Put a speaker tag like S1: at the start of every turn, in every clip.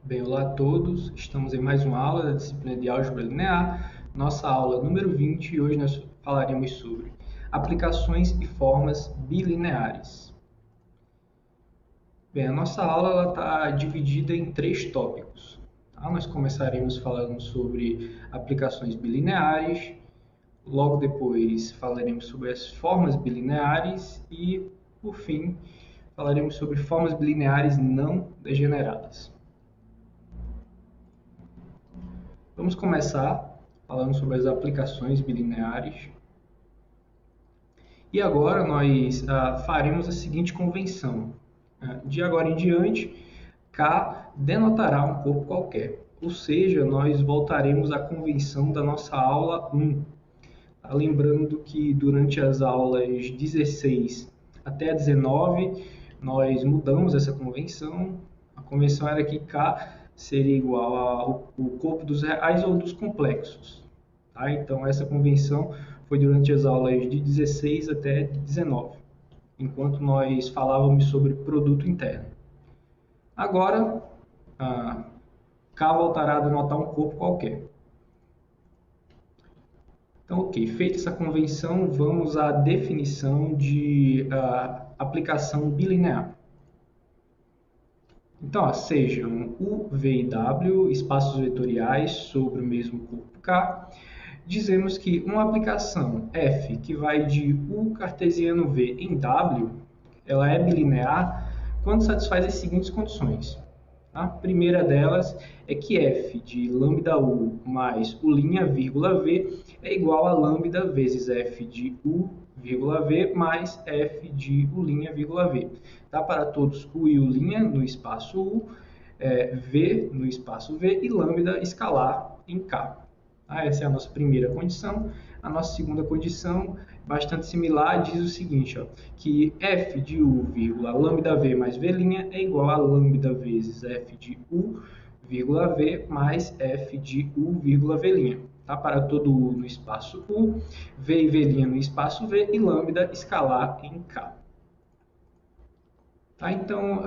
S1: Bem, olá a todos. Estamos em mais uma aula da disciplina de Álgebra Linear, nossa aula número 20, e hoje nós falaremos sobre aplicações e formas bilineares. Bem, a nossa aula está dividida em 3 tópicos. Tá? Nós começaremos falando sobre aplicações bilineares, logo depois falaremos sobre as formas bilineares e, por fim, falaremos sobre formas bilineares não degeneradas. Vamos começar falando sobre as aplicações bilineares. E agora nós faremos a seguinte convenção. De agora em diante, K denotará um corpo qualquer. Ou seja, nós voltaremos à convenção da nossa aula 1. Lembrando que durante as aulas 16 até 19, nós mudamos essa convenção. A convenção era que K seria igual ao corpo dos reais ou dos complexos. Tá? Então, essa convenção foi durante as aulas de 16 até 19, enquanto nós falávamos sobre produto interno. Agora, K voltará a denotar um corpo qualquer. Então, ok, feita essa convenção, vamos à definição de aplicação bilinear. Então, sejam U, V e W, espaços vetoriais sobre o mesmo corpo K, dizemos que uma aplicação f que vai de U cartesiano V em W, ela é bilinear quando satisfaz as seguintes condições. A primeira delas é que f de lambda U mais U', vírgula V é igual a lambda vezes f de U, vírgula V mais f de U', vírgula V. Tá? Para todos U e U' no espaço U, V no espaço V e lambda escalar em K. Essa é a nossa primeira condição. A nossa segunda condição, bastante similar, diz o seguinte, que f de U, vírgula, lambda V mais V' é igual a lambda vezes f de U, vírgula V mais f de U, vírgula V'. Tá? Para todo U no espaço U, V e V' no espaço V e lambda escalar em K. Tá? Então,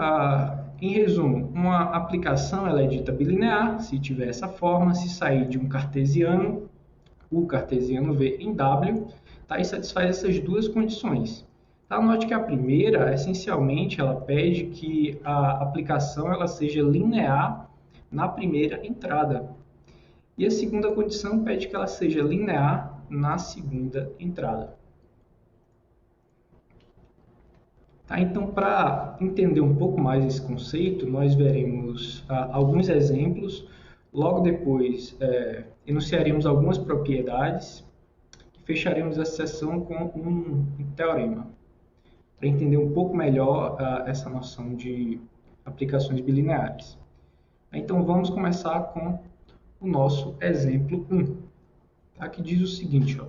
S1: em resumo, uma aplicação ela é dita bilinear se tiver essa forma, se sair de um cartesiano, U cartesiano V em W, tá? E satisfaz essas duas condições. Tá? Note que a primeira, essencialmente, ela pede que a aplicação ela seja linear na primeira entrada. E a segunda condição pede que ela seja linear na segunda entrada. Tá, então, para entender um pouco mais esse conceito, nós veremos alguns exemplos. Logo depois, enunciaremos algumas propriedades e fecharemos essa sessão com um teorema, para entender um pouco melhor essa noção de aplicações bilineares. Então, vamos começar com o nosso exemplo 1, tá, que diz o seguinte,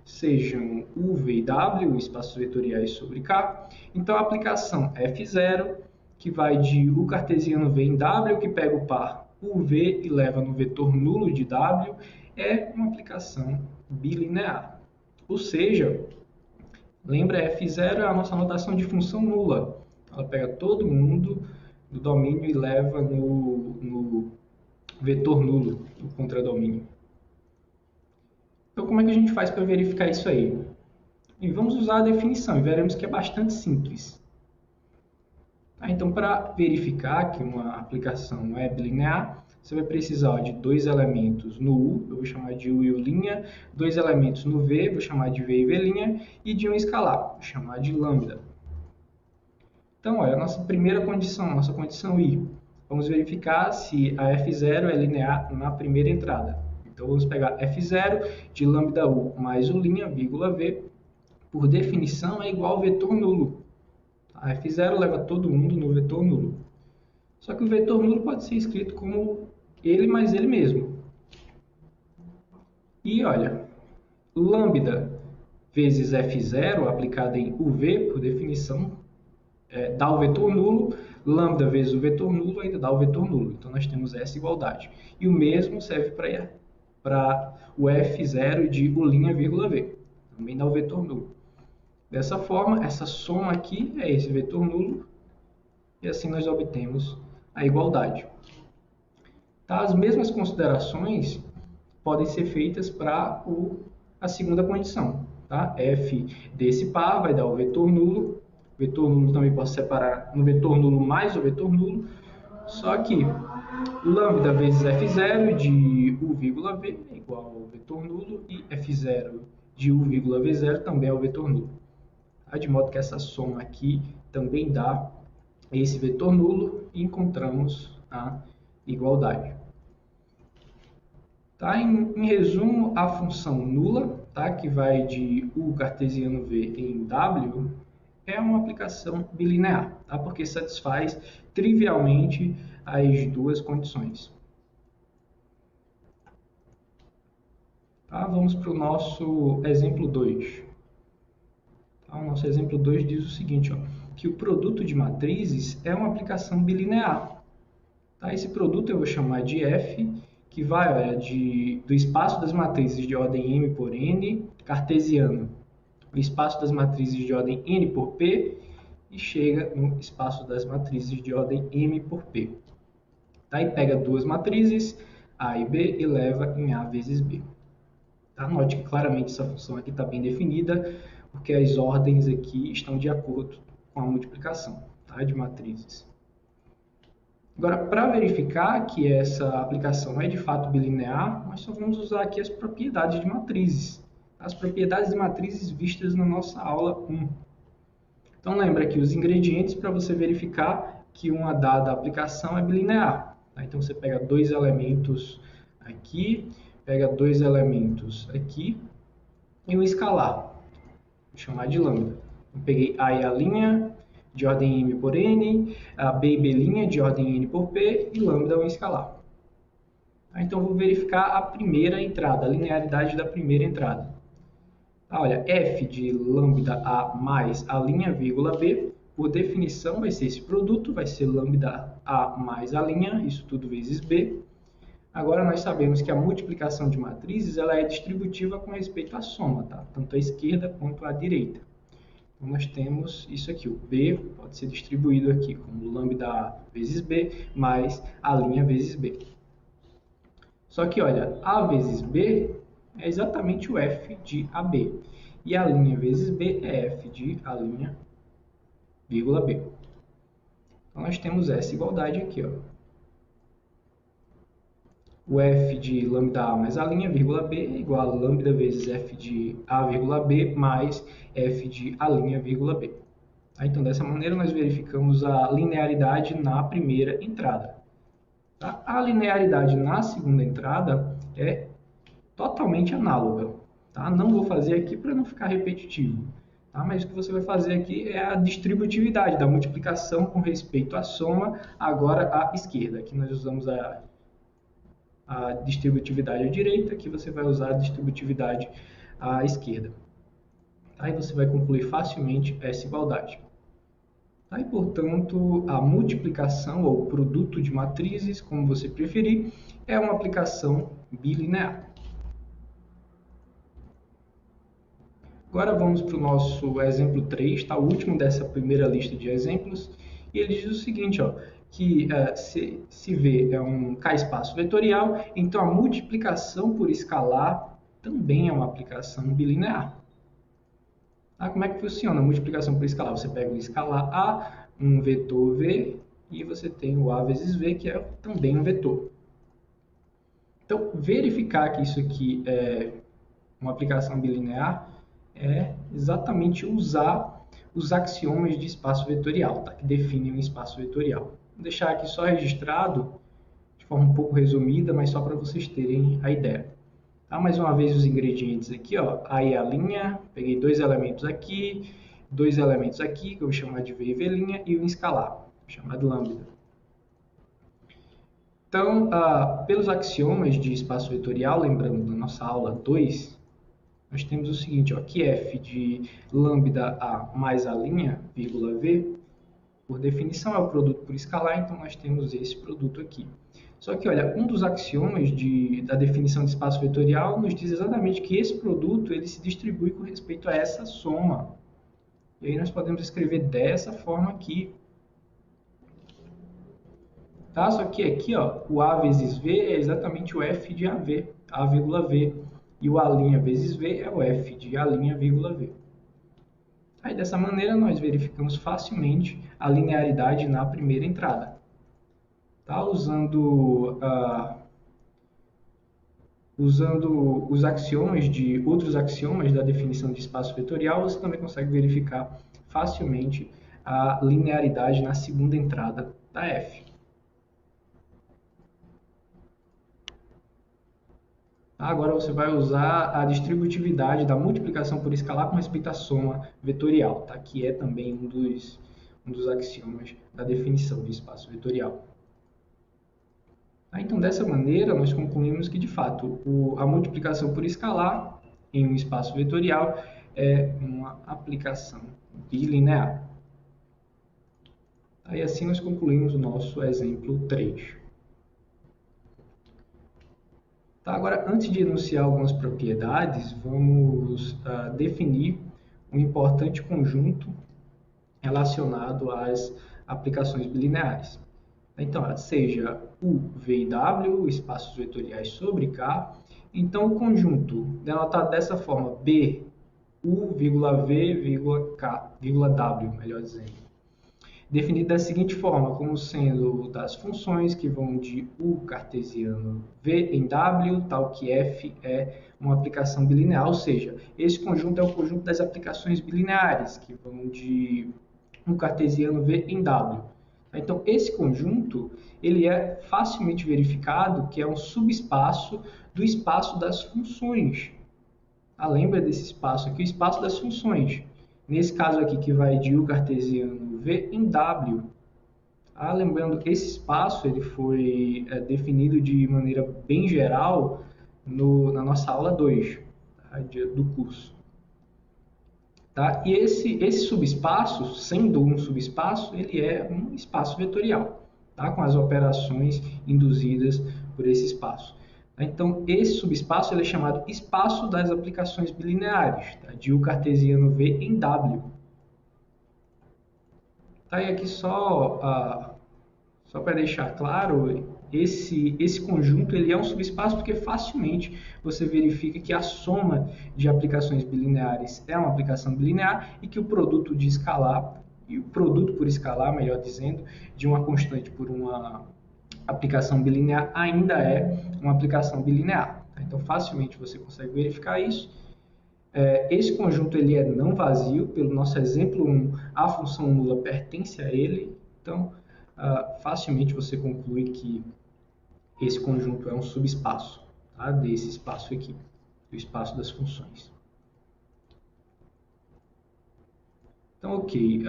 S1: sejam U, V e W, espaços vetoriais sobre K. Então, a aplicação F0, que vai de U cartesiano V em W, que pega o par UV e leva no vetor nulo de W, é uma aplicação bilinear. Ou seja, lembra, F0 é a nossa notação de função nula. Ela pega todo mundo do domínio e leva no vetor nulo, do contradomínio. Então, como é que a gente faz para verificar isso aí? E vamos usar a definição e veremos que é bastante simples. Então, para verificar que uma aplicação é bilinear, você vai precisar de 2 elementos no U, eu vou chamar de U e U', 2 elementos no V, vou chamar de V e V', e de um escalar, vou chamar de lambda. Então, olha, a nossa primeira condição, nossa condição I. Vamos verificar se a F0 é linear na primeira entrada. Então, vamos pegar F0 de lambda U mais U', vírgula V, por definição, é igual ao vetor nulo. A F0 leva todo mundo no vetor nulo. Só que o vetor nulo pode ser escrito como ele mais ele mesmo. E olha, lambda vezes F0 aplicada em UV, por definição, dá o vetor nulo. Lambda vezes o vetor nulo ainda dá o vetor nulo. Então, nós temos essa igualdade. E o mesmo serve para o F0 de U', vírgula V. Também dá o vetor nulo. Dessa forma, essa soma aqui é esse vetor nulo, e assim nós obtemos a igualdade. Tá? As mesmas considerações podem ser feitas para a segunda condição. Tá? F desse par vai dar o vetor nulo. O vetor nulo também pode separar no vetor nulo mais o vetor nulo. Só que lambda vezes F0 de U,V é igual ao vetor nulo e F0 de U,V0 também é o vetor nulo. Tá? De modo que essa soma aqui também dá esse vetor nulo e encontramos a igualdade. Tá? Em resumo, a função nula, tá? Que vai de U cartesiano V em W, é uma aplicação bilinear, tá? Porque satisfaz trivialmente as duas condições. Tá? Vamos para o nosso exemplo 2. Tá? O nosso exemplo 2 diz o seguinte, ó, que o produto de matrizes é uma aplicação bilinear. Tá? Esse produto eu vou chamar de F, que vai do espaço das matrizes de ordem M por N, cartesiano, o espaço das matrizes de ordem N por P, e chega no espaço das matrizes de ordem M por P. Tá? E pega duas matrizes, A e B, e leva em A vezes B. Tá? Note que claramente essa função aqui está bem definida, porque as ordens aqui estão de acordo com a multiplicação, tá? De matrizes. Agora, para verificar que essa aplicação é de fato bilinear, nós só vamos usar aqui as propriedades de matrizes. As propriedades de matrizes vistas na nossa aula 1. Então, lembra que os ingredientes para você verificar que uma dada aplicação é bilinear. Tá? Então, você pega dois elementos aqui, pega dois elementos aqui e um escalar. Vou chamar de lambda. Eu peguei A e A' de ordem M por N, a B e B' de ordem N por P e lambda é um escalar. Tá? Então, vou verificar a primeira entrada, a linearidade da primeira entrada. Tá? Olha, F de lambda A mais A', vírgula B, por definição vai ser esse produto, vai ser lambda A mais A', isso tudo vezes B. Agora, nós sabemos que a multiplicação de matrizes ela é distributiva com respeito à soma, tá? Tanto à esquerda quanto à direita. Então, nós temos isso aqui, o B pode ser distribuído aqui como lambda A vezes B mais A' vezes B. Só que, olha, A vezes B é exatamente o F de AB. E A' vezes B é F de A', vírgula B. Então, nós temos essa igualdade aqui, ó. O F de lambda A mais A', vírgula B, é igual a lambda vezes F de A, vírgula B, mais F de A', vírgula B. Tá? Então, dessa maneira, nós verificamos a linearidade na primeira entrada. Tá? A linearidade na segunda entrada é totalmente análoga. Tá? Não vou fazer aqui para não ficar repetitivo. Tá? Mas o que você vai fazer aqui é a distributividade da multiplicação com respeito à soma, agora à esquerda. Aqui nós usamos a distributividade à direita, aqui você vai usar a distributividade à esquerda. Tá? E você vai concluir facilmente essa igualdade. Tá? E, portanto, a multiplicação ou produto de matrizes, como você preferir, é uma aplicação bilinear. Agora vamos para o nosso exemplo 3, tá? O último dessa primeira lista de exemplos, e ele diz o seguinte, ó, que se V é um K-espaço vetorial, então a multiplicação por escalar também é uma aplicação bilinear. Tá? Como é que funciona a multiplicação por escalar? Você pega o escalar A, um vetor V, e você tem o A vezes V, que é também um vetor. Então, verificar que isso aqui é uma aplicação bilinear é exatamente usar os axiomas de espaço vetorial, tá? Que definem um espaço vetorial. Vou deixar aqui só registrado, de forma um pouco resumida, mas só para vocês terem a ideia. Tá? Mais uma vez os ingredientes aqui, ó, A e A', peguei dois elementos aqui, que eu vou chamar de V e V', e um escalar, chamado lambda. Então, pelos axiomas de espaço vetorial, lembrando da nossa aula 2, nós temos o seguinte, ó, que F de lambda A mais A', vírgula V, por definição é o produto por escalar, então nós temos esse produto aqui. Só que, olha, um dos axiomas da definição de espaço vetorial nos diz exatamente que esse produto ele se distribui com respeito a essa soma. E aí nós podemos escrever dessa forma aqui. Tá? Só que aqui, ó, o A vezes V é exatamente o F de AV, A, V, e o A' vezes V é o F de A', V. Aí, dessa maneira, nós verificamos facilmente a linearidade na primeira entrada. Tá? Usando os axiomas de outros axiomas da definição de espaço vetorial, você também consegue verificar facilmente a linearidade na segunda entrada da F. Agora você vai usar a distributividade da multiplicação por escalar com respeito à soma vetorial, tá? Que é também um dos axiomas da definição de espaço vetorial. Então, dessa maneira, nós concluímos que, de fato, a multiplicação por escalar em um espaço vetorial é uma aplicação bilinear. Aí, assim, nós concluímos o nosso exemplo 3. Tá, agora, antes de enunciar algumas propriedades, vamos definir um importante conjunto relacionado às aplicações bilineares. Então, seja U, V e W, espaços vetoriais sobre K, então o conjunto denotado dessa forma, B, U, V, K, W, melhor dizendo, definido da seguinte forma, como sendo das funções que vão de U cartesiano V em W, tal que F é uma aplicação bilinear, ou seja, esse conjunto é o conjunto das aplicações bilineares, que vão de U cartesiano V em W. Então, esse conjunto ele é facilmente verificado que é um subespaço do espaço das funções. Lembra desse espaço aqui, o espaço das funções. Nesse caso aqui, que vai de U cartesiano V em W. Lembrando que esse espaço ele foi definido de maneira bem geral na nossa aula 2 do curso. Tá? E esse subespaço, sendo um subespaço, ele é um espaço vetorial, tá? Com as operações induzidas por esse espaço. Então, esse subespaço ele é chamado espaço das aplicações bilineares, tá? De U cartesiano V em W. Tá? E aqui só para deixar claro, esse conjunto ele é um subespaço porque facilmente você verifica que a soma de aplicações bilineares é uma aplicação bilinear e que o produto de escalar, e o produto por escalar, melhor dizendo, de uma constante por uma aplicação bilinear ainda é uma aplicação bilinear. Então, facilmente você consegue verificar isso. Esse conjunto ele é não vazio, pelo nosso exemplo 1, a função nula pertence a ele, então facilmente você conclui que esse conjunto é um subespaço, tá? Desse espaço aqui, do espaço das funções. Então, ok.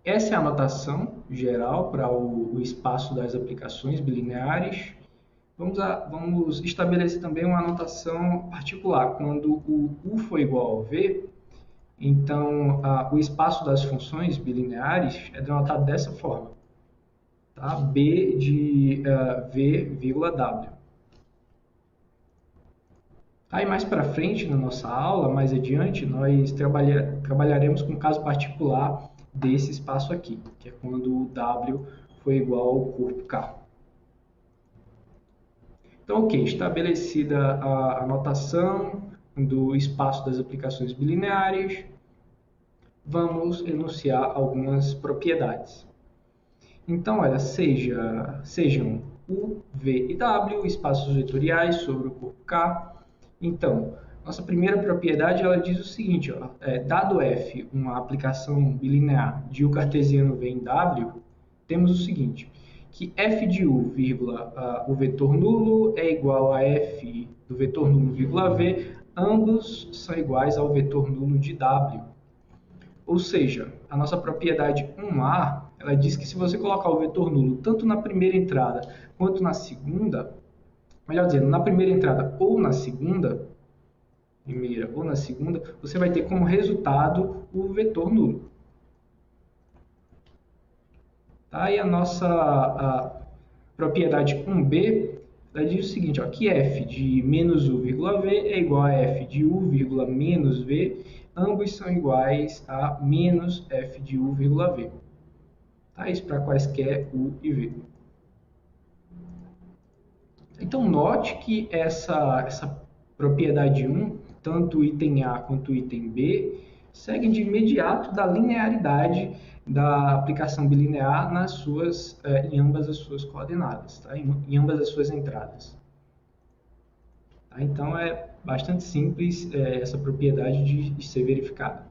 S1: Essa é a notação geral para o espaço das aplicações bilineares. Vamos estabelecer também uma notação particular. Quando o U for igual ao V, então o espaço das funções bilineares é denotado dessa forma. Tá? B de V, W. Aí mais para frente na nossa aula, mais adiante, nós trabalharemos com um caso particular desse espaço aqui, que é quando o W for igual ao corpo K. Então, ok, estabelecida a notação do espaço das aplicações bilineares, vamos enunciar algumas propriedades. Então, olha, sejam U, V e W, espaços vetoriais sobre o corpo K. Então, nossa primeira propriedade ela diz o seguinte, ó, dado F uma aplicação bilinear de U cartesiano V em W, temos o seguinte, que F de U, o vetor nulo é igual a F do vetor nulo, vírgula V, ambos são iguais ao vetor nulo de W. Ou seja, a nossa propriedade 1A, ela diz que se você colocar o vetor nulo tanto na primeira entrada quanto na segunda, melhor dizendo, na primeira entrada ou na segunda, você vai ter como resultado o vetor nulo. Tá? E a nossa propriedade 1b ela diz o seguinte, ó, que f de menos u, v é igual a f de u, menos v, ambos são iguais a menos f de u, v. Tá? Isso para quaisquer u e v. Então, note que essa propriedade 1, tanto o item A quanto o item B, seguem de imediato da linearidade da aplicação bilinear em ambas as suas coordenadas, tá? Em ambas as suas entradas. Tá? Então, é bastante simples essa propriedade de ser verificada.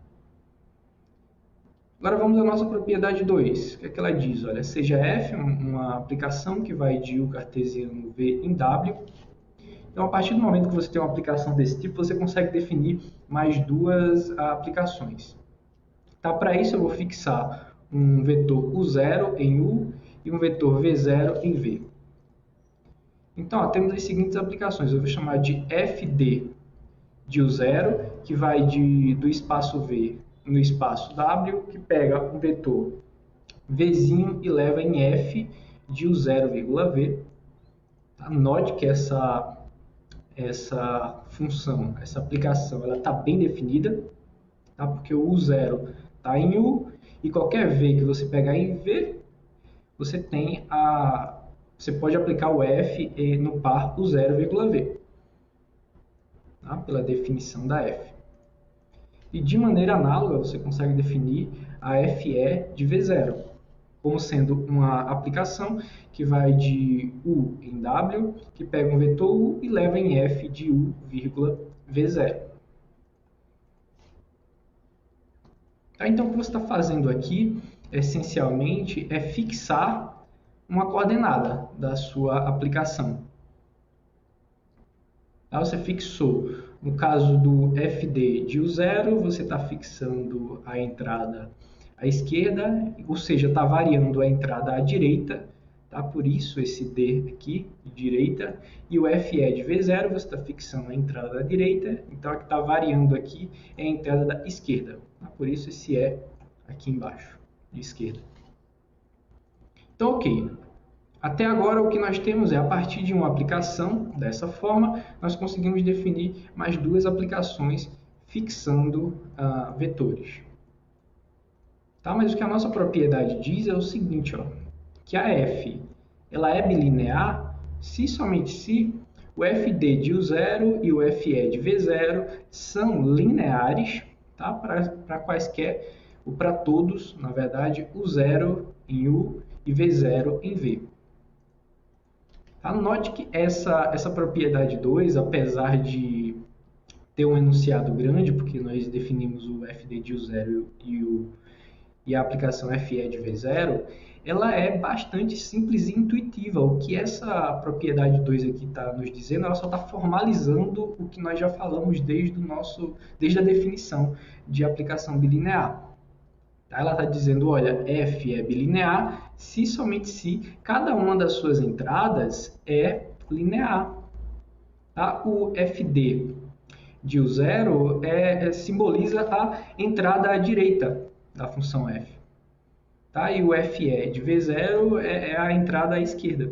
S1: Agora vamos à nossa propriedade 2. O que é que ela diz? Olha, seja f uma aplicação que vai de U cartesiano V em W. Então, a partir do momento que você tem uma aplicação desse tipo, você consegue definir mais duas aplicações. Tá? Para isso, eu vou fixar um vetor U0 em U e um vetor V0 em V. Então, temos as seguintes aplicações. Eu vou chamar de fd de U0, que vai do espaço V no espaço W, que pega um vetor Vzinho e leva em f de U0, V. Tá? Note que essa função, essa aplicação, ela está bem definida, tá? Porque o U0 está em U e qualquer V que você pegar em V, você pode aplicar o f no par U0, V, tá? Pela definição da f. E de maneira análoga, você consegue definir a FE de V0, como sendo uma aplicação que vai de U em W, que pega um vetor U e leva em F de U, V0. Tá? Então, o que você está fazendo aqui, essencialmente, é fixar uma coordenada da sua aplicação. Tá? Você fixou, no caso do FD de U0, você está fixando a entrada à esquerda, ou seja, está variando a entrada à direita, tá? Por isso esse D aqui, de direita, e o FE de V0, você está fixando a entrada à direita, então a que está variando aqui é a entrada da esquerda, tá? Por isso esse E aqui embaixo, de esquerda. Então, ok. Até agora, o que nós temos é, a partir de uma aplicação, dessa forma, nós conseguimos definir mais duas aplicações fixando vetores. Tá? Mas o que a nossa propriedade diz é o seguinte, ó, que a f ela é bilinear se somente se o fd de U0 e o fe de V0 são lineares, tá? Para quaisquer, ou para todos, na verdade, U0 em U e V0 em V. Tá? Note que essa propriedade 2, apesar de ter um enunciado grande, porque nós definimos o fd de U0 e a aplicação FE de V0, ela é bastante simples e intuitiva. O que essa propriedade 2 aqui está nos dizendo, ela só está formalizando o que nós já falamos desde a definição de aplicação bilinear. Ela está dizendo, olha, f é bilinear se somente se cada uma das suas entradas é linear. Tá? O fd de U0 simboliza a entrada à direita da função f. Tá? E o fe de V0 é a entrada à esquerda.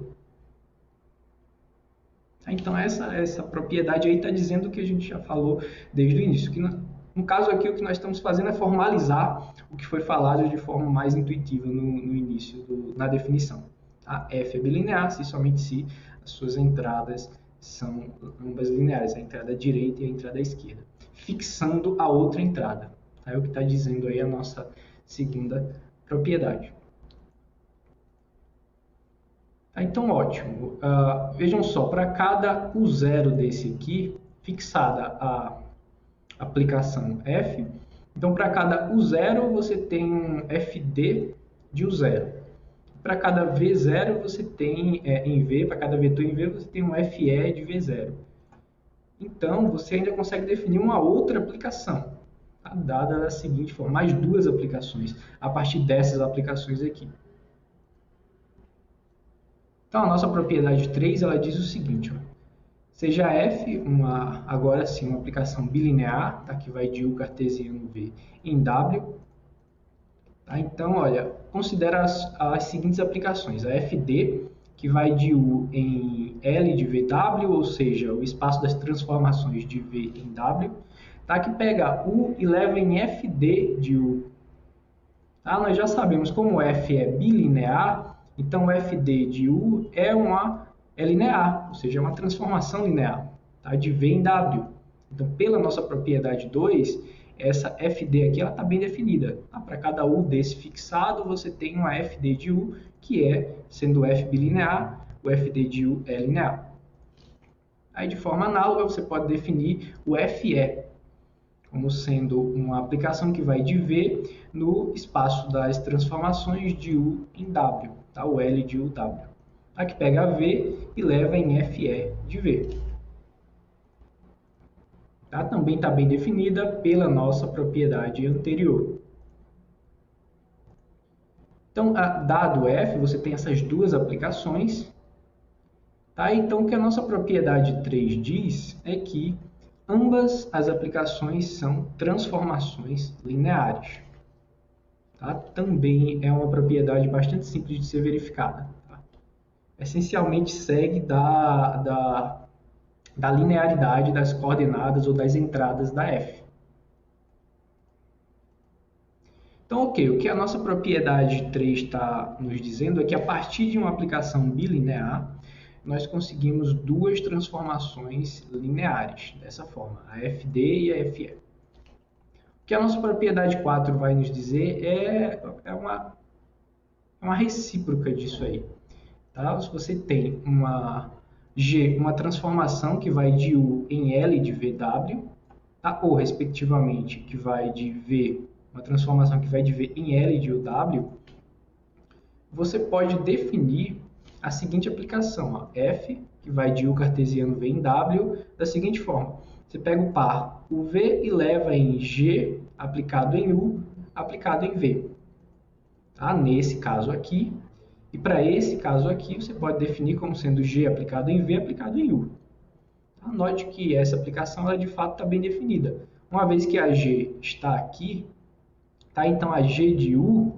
S1: Então, essa propriedade aí está dizendo o que a gente já falou desde o início. Que no caso aqui, o que nós estamos fazendo é formalizar o que foi falado de forma mais intuitiva no início, na definição. Tá? F é bilinear se somente se as suas entradas são ambas lineares, a entrada direita e a entrada esquerda, fixando a outra entrada. É o que está dizendo aí a nossa segunda propriedade. Então, ótimo. Vejam só, para cada U0 desse aqui, fixada a aplicação F, então para cada U0 você tem um FD de U0. Para cada V0 você tem, em V, para cada vetor em V, você tem um FE de V0. Então, você ainda consegue definir uma outra aplicação, tá? Dada da seguinte forma, mais duas aplicações, a partir dessas aplicações aqui. Então, a nossa propriedade 3, ela diz o seguinte, ó, seja f, agora sim, uma aplicação bilinear, tá? Que vai de U cartesiano V em W. Tá? Então, olha, considera as seguintes aplicações. A fd, que vai de U em L de VW, ou seja, o espaço das transformações de V em W, tá? Que pega U e leva em fd de U. Tá? Nós já sabemos como f é bilinear, então o fd de U é uma é linear, ou seja, é uma transformação linear, tá? De V em W. Então, pela nossa propriedade 2, essa FD aqui está bem definida. Tá? Para cada U desse fixado, você tem uma FD de U, que é, sendo o F bilinear, o FD de U é linear. Aí, de forma análoga, você pode definir o FE como sendo uma aplicação que vai de V no espaço das transformações de U em W, tá? O L de UW. Aqui pega V e leva em FE de V. Tá? Também está bem definida pela nossa propriedade anterior. Então, dado F, você tem essas duas aplicações. Tá? Então, o que a nossa propriedade 3 diz é que ambas as aplicações são transformações lineares. Tá? Também é uma propriedade bastante simples de ser verificada. Tá? Essencialmente segue da linearidade das coordenadas ou das entradas da F. Então, ok, o que a nossa propriedade 3 está nos dizendo é que a partir de uma aplicação bilinear, nós conseguimos duas transformações lineares, dessa forma, a FD e a FE. O que a nossa propriedade 4 vai nos dizer é uma recíproca disso aí. Tá? Se você tem uma transformação que vai de U em L de VW, tá? Ou, respectivamente, que vai de V, uma transformação que vai de V em L de UW, você pode definir a seguinte aplicação, ó, F, que vai de U cartesiano V em W, da seguinte forma. Você pega o par UV e leva em G aplicado em U, aplicado em V. Tá? Nesse caso aqui. E para esse caso aqui, você pode definir como sendo G aplicado em V, aplicado em U. Tá? Note que essa aplicação, ela, de fato, está bem definida. Uma vez que a G está aqui, tá? Então a G de U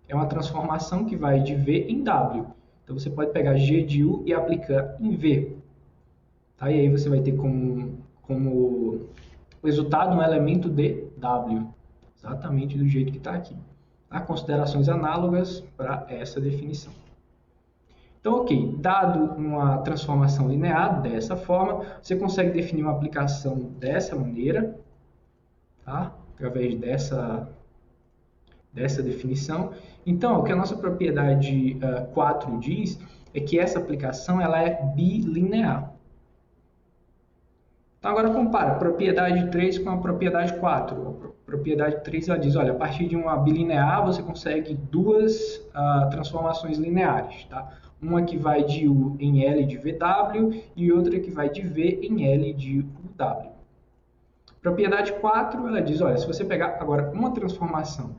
S1: é uma transformação que vai de V em W. Então, você pode pegar G de U e aplicar em V. Tá? E aí você vai ter como resultado um elemento de W. Exatamente do jeito que está aqui. Há considerações análogas para essa definição. Então, ok, dado uma transformação linear dessa forma, você consegue definir uma aplicação dessa maneira, tá? Através dessa definição. Então, o que a nossa propriedade 4 diz é que essa aplicação ela é bilinear. Então, agora compara a propriedade 3 com a propriedade 4. A propriedade 3 ela diz, olha, a partir de uma bilinear você consegue duas transformações lineares. Tá? Uma que vai de U em L de VW e outra que vai de V em L de UW. Propriedade 4 ela diz, olha, se você pegar agora uma transformação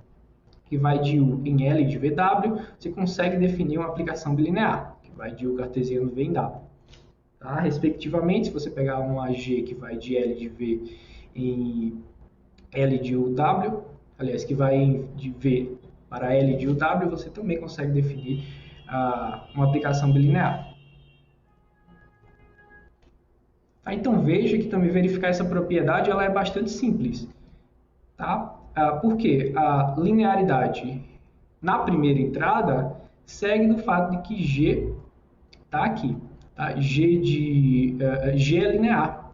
S1: que vai de U em L de VW, você consegue definir uma aplicação bilinear, que vai de U cartesiano V em W. Tá? Respectivamente, se você pegar uma G que vai de L de V em L de UW, aliás, que vai de V para L de UW, você também consegue definir uma aplicação bilinear. Tá? Então, veja que também verificar essa propriedade ela é bastante simples. Tá? Por quê? A linearidade na primeira entrada segue do fato de que G está aqui. Tá? G é linear.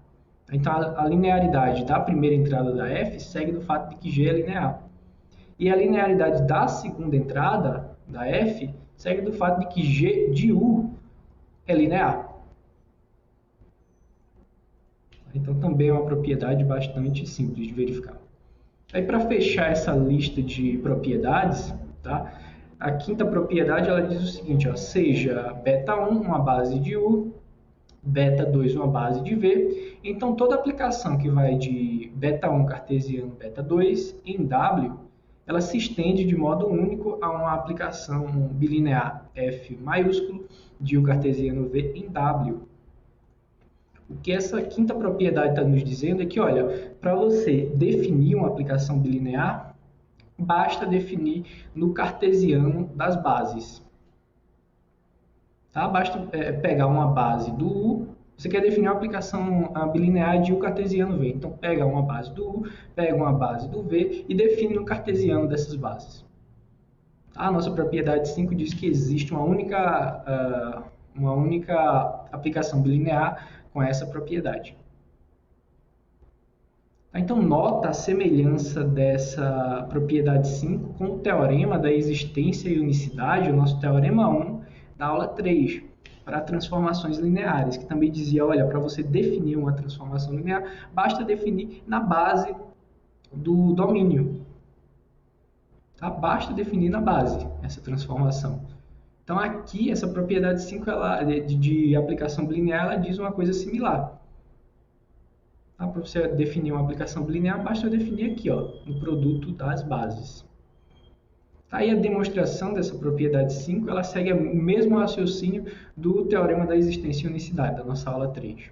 S1: Então, a linearidade da primeira entrada da F segue do fato de que G é linear. E a linearidade da segunda entrada da F segue do fato de que G de U é linear. Então, também é uma propriedade bastante simples de verificar. Aí, para fechar essa lista de propriedades, tá? A quinta propriedade ela diz o seguinte, ó, seja beta 1 uma base de U, beta 2 uma base de V, então toda aplicação que vai de beta 1 cartesiano beta 2 em W, ela se estende de modo único a uma aplicação bilinear F maiúsculo de U cartesiano V em W. O que essa quinta propriedade está nos dizendo é que, olha, para você definir uma aplicação bilinear, basta definir no cartesiano das bases. Tá? Basta pegar uma base do U, você quer definir uma aplicação bilinear de U cartesiano V. Então, pega uma base do U, pega uma base do V e define no cartesiano dessas bases. Tá? A nossa propriedade 5 diz que existe uma única uma única aplicação bilinear com essa propriedade. Então, nota a semelhança dessa propriedade 5 com o teorema da existência e unicidade, o nosso teorema 1 da aula 3, para transformações lineares, que também dizia, olha, para você definir uma transformação linear, basta definir na base do domínio. Tá? Basta definir na base essa transformação. Então, aqui, essa propriedade 5 de aplicação linear, ela diz uma coisa similar. Tá? Para você definir uma aplicação linear, basta definir aqui, ó, no produto das bases. Tá? E a demonstração dessa propriedade 5, ela segue o mesmo raciocínio do teorema da existência e unicidade, da nossa aula 3.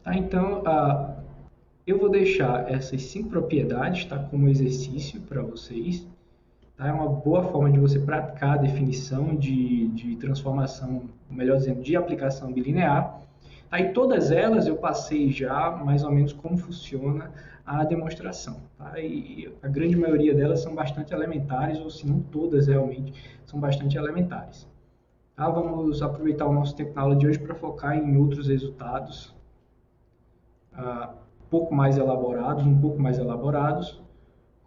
S1: Tá? Então, eu vou deixar essas 5 propriedades, tá, como exercício para vocês. Tá? É uma boa forma de você praticar a definição de transformação, melhor dizendo, de aplicação bilinear. Tá? E todas elas eu passei já mais ou menos como funciona a demonstração. Tá? E a grande maioria delas são bastante elementares, ou se não todas realmente são bastante elementares. Tá? Vamos aproveitar o nosso tempo na aula de hoje para focar em outros resultados um pouco mais elaborados,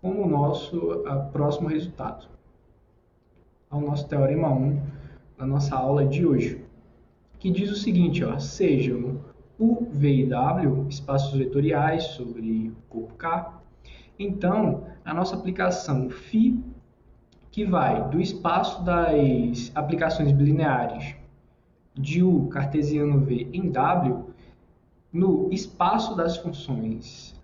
S1: como o nosso próximo resultado. O nosso teorema 1 da nossa aula de hoje, que diz o seguinte, ó, sejam U, V e W espaços vetoriais sobre o corpo K. Então, a nossa aplicação φ, que vai do espaço das aplicações bilineares de U cartesiano V em W, no espaço das funções,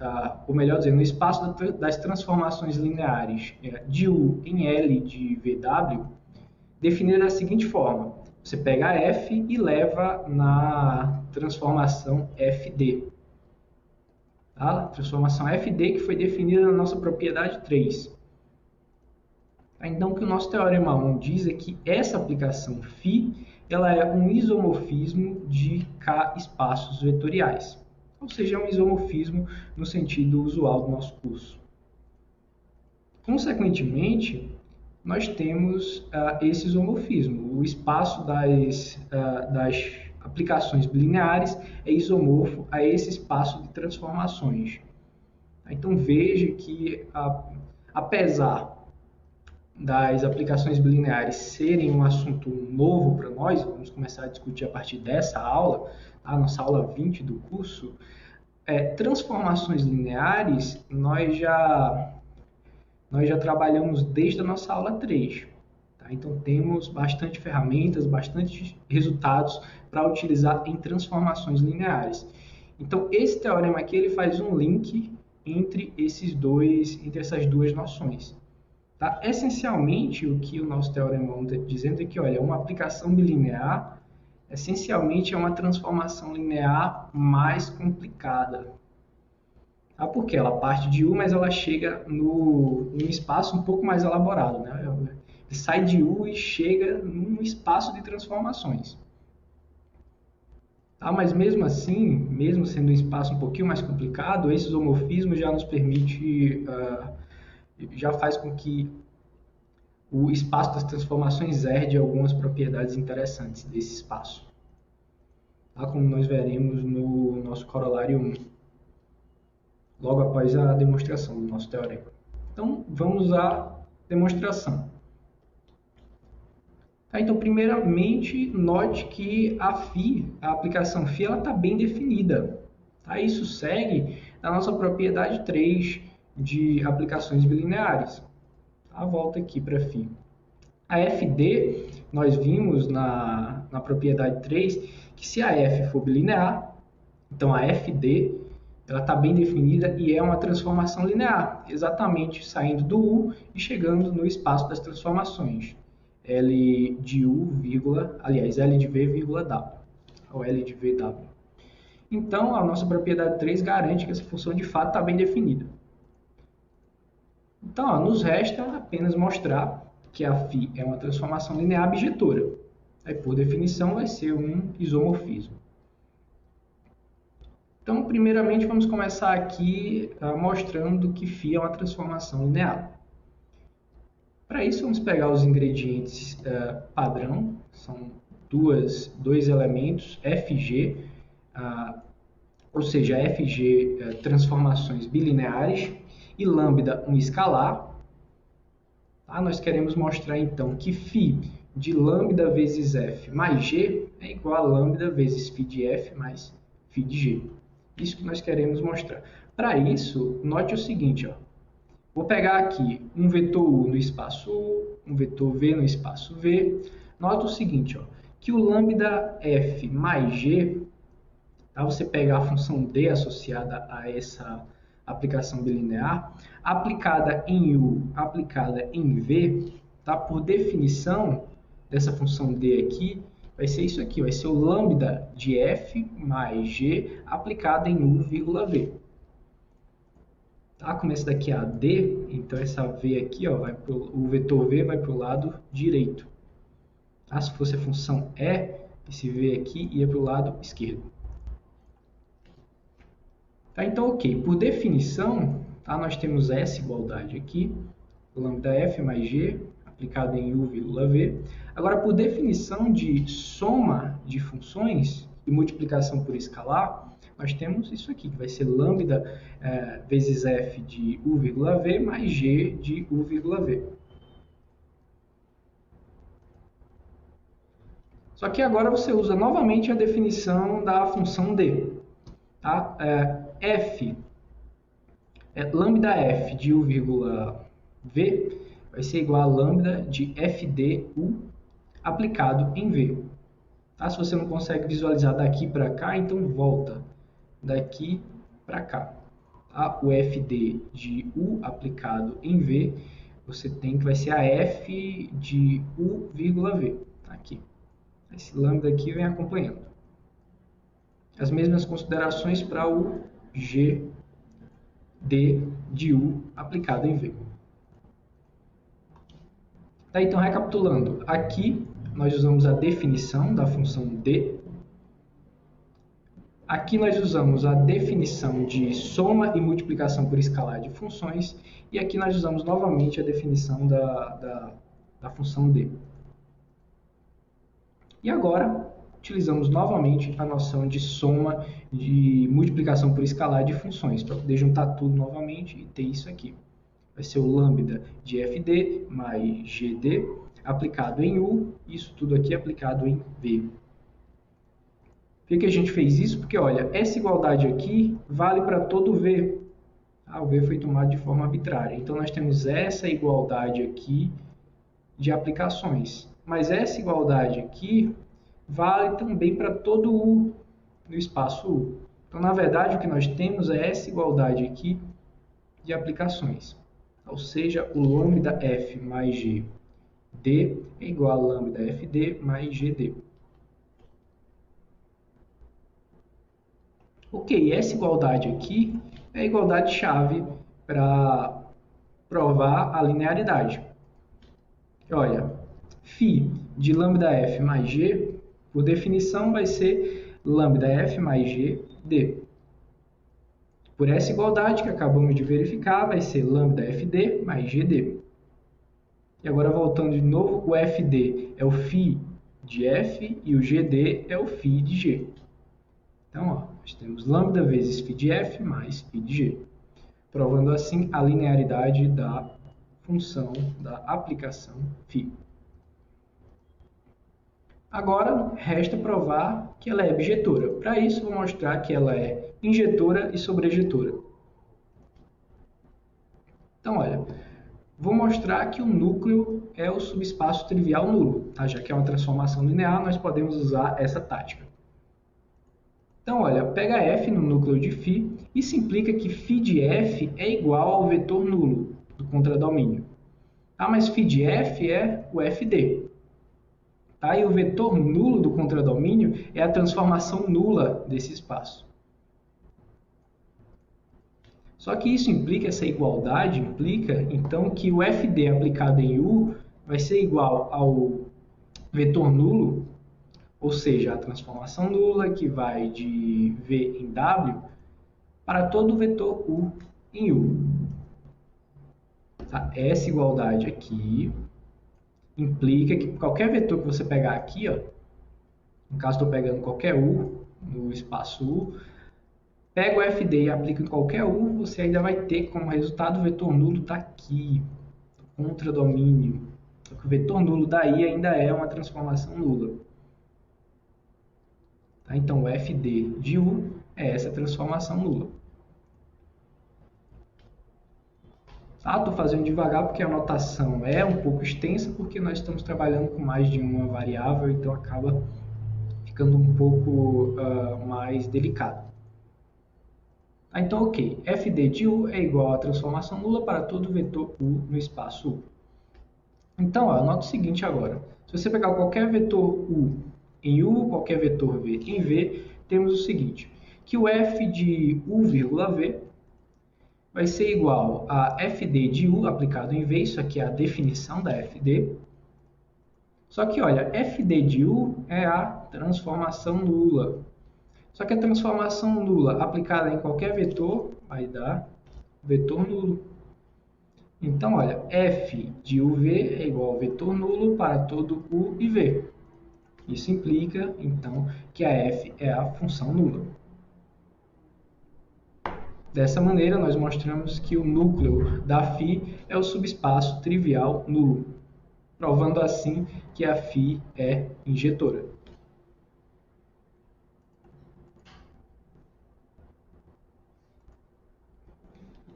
S1: ou melhor dizendo, no espaço das transformações lineares de U em L de VW, definida da seguinte forma. Você pega a f e leva na transformação fd. Tá? Transformação fd que foi definida na nossa propriedade 3. Então, o que o nosso teorema 1 diz é que essa aplicação φ ela é um isomorfismo de K espaços vetoriais. Ou seja, é um isomorfismo no sentido usual do nosso curso. Consequentemente, nós temos esse isomorfismo. O espaço das aplicações bilineares é isomorfo a esse espaço de transformações. Então, veja que, apesar das aplicações bilineares serem um assunto novo para nós, vamos começar a discutir a partir dessa aula, a nossa aula 20 do curso, transformações lineares nós já trabalhamos desde a nossa aula 3. Tá? Então, temos bastante ferramentas, bastante resultados para utilizar em transformações lineares. Então, esse teorema aqui ele faz um link entre essas duas noções. Tá? Essencialmente, o que o nosso teorema está dizendo é que, olha, uma aplicação bilinear, essencialmente, é uma transformação linear mais complicada. Tá? Porque ela parte de U, mas ela chega num espaço um pouco mais elaborado. Né? Ele sai de U e chega num espaço de transformações. Tá? Mas mesmo assim, mesmo sendo um espaço um pouquinho mais complicado, esse isomorfismo já nos permite... já faz com que o espaço das transformações herde algumas propriedades interessantes desse espaço, tá? Como nós veremos no nosso corolário 1, logo após a demonstração do nosso teorema. Então, vamos à demonstração. Tá? Então, primeiramente, note que a aplicação φ, ela está bem definida. Tá? Isso segue da nossa propriedade 3, de aplicações bilineares. Tá? Volta aqui para φ. A fd, nós vimos na propriedade 3, que se a f for bilinear, então a fd ela está bem definida e é uma transformação linear, exatamente saindo do U e chegando no espaço das transformações. L de U, L de V, W, ou L de VW. Então, a nossa propriedade 3 garante que essa função de fato está bem definida. Então, nos resta apenas mostrar que a φ é uma transformação linear bijetora. Aí, por definição, vai ser um isomorfismo. Então, primeiramente, vamos começar aqui mostrando que φ é uma transformação linear. Para isso, vamos pegar os ingredientes padrão, são dois elementos, FG, ou seja, FG transformações bilineares, e lambda um escalar. Tá? Nós queremos mostrar então que φ de lambda vezes f mais g é igual a lambda vezes φ de f mais φ de g. Isso que nós queremos mostrar. Para isso, note o seguinte, ó. Vou pegar aqui um vetor U no espaço U, um vetor V no espaço V. Nota o seguinte, ó, que o lambda f mais g, tá? Você pegar a função D associada a essa aplicação bilinear, aplicada em U, aplicada em V, tá? Por definição dessa função D aqui, vai ser isso aqui, vai ser o lambda de f mais g aplicada em U, V. Tá? Como esse daqui é a D, então essa V aqui, ó, o vetor V vai para o lado direito. Tá? Se fosse a função E, esse V aqui ia para o lado esquerdo. Tá? Então, ok. Por definição, tá? Nós temos essa igualdade aqui, lambda f mais g, aplicado em U, V. Agora, por definição de soma de funções e multiplicação por escalar, nós temos isso aqui, que vai ser lambda vezes f de U, V mais g de U, V. Só que agora você usa novamente a definição da função d. Tá? Lambda f de U, V vai ser igual a lambda de f de U aplicado em V. Tá? Se você não consegue visualizar daqui para cá, então volta daqui para cá. Tá? O fd de U aplicado em V, você tem que vai ser a f de U, V. Aqui. Esse lambda aqui vem acompanhando. As mesmas considerações para o gd de U aplicado em V. Tá, então, recapitulando, aqui nós usamos a definição da função d. Aqui nós usamos a definição de soma e multiplicação por escalar de funções. E aqui nós usamos novamente a definição da função d. E agora, utilizamos novamente a noção de soma, de multiplicação por escalar de funções, para poder juntar tudo novamente e ter isso aqui. Vai ser o lambda de fd mais gd aplicado em U, isso tudo aqui aplicado em V. Por que a gente fez isso? Porque, olha, essa igualdade aqui vale para todo V. O V foi tomado de forma arbitrária. Então, nós temos essa igualdade aqui de aplicações. Mas essa igualdade aqui vale também para todo U no espaço U. Então, na verdade, o que nós temos é essa igualdade aqui de aplicações. Ou seja, o lambda f mais g d é igual a lambda fd mais gd. Ok, essa igualdade aqui é a igualdade-chave para provar a linearidade. Olha, φ de lambda f mais g, por definição, vai ser lambda f mais g d. Por essa igualdade que acabamos de verificar, vai ser lambda fd mais gd. E agora, voltando de novo, o fd é o φ de f e o gd é o φ de g. Então, ó, nós temos lambda vezes φ de f mais φ de g, provando assim a linearidade da função da aplicação φ. Agora, resta provar que ela é bijetora. Para isso, vou mostrar que ela é injetora e sobrejetora. Então, olha, vou mostrar que o núcleo é o subespaço trivial nulo. Tá? Já que é uma transformação linear, nós podemos usar essa tática. Então, olha, pega f no núcleo de φ, isso implica que φ de f é igual ao vetor nulo do contradomínio. Tá? Mas φ de f é o fd. Tá? E o vetor nulo do contradomínio é a transformação nula desse espaço. Só que isso implica, essa igualdade implica, então, que o fd aplicado em U vai ser igual ao vetor nulo, ou seja, a transformação nula que vai de V em W, para todo o vetor U em U. Tá? Essa igualdade aqui implica que qualquer vetor que você pegar aqui, ó, no caso estou pegando qualquer U no espaço U, pega o FD e aplica em qualquer U, você ainda vai ter como resultado o vetor nulo daqui, contradomínio. Só que o vetor nulo daí ainda é uma transformação nula. Tá? Então, o FD de U é essa transformação nula. Tá? Estou fazendo devagar porque a notação é um pouco extensa, porque nós estamos trabalhando com mais de uma variável, então acaba ficando um pouco mais delicado. Tá? Então, ok, FD de U é igual à transformação nula para todo vetor U no espaço U. Então, anota o seguinte agora. Se você pegar qualquer vetor U em U, qualquer vetor V em V, temos o seguinte, que o F de U, V vai ser igual a FD de U aplicado em V, isso aqui é a definição da FD. Só que, olha, FD de U é a transformação nula. Só que a transformação nula aplicada em qualquer vetor vai dar vetor nulo. Então, olha, f de uv é igual ao vetor nulo para todo u e v. Isso implica, então, que a f é a função nula. Dessa maneira, nós mostramos que o núcleo da φ é o subespaço trivial nulo, provando assim que a φ é injetora.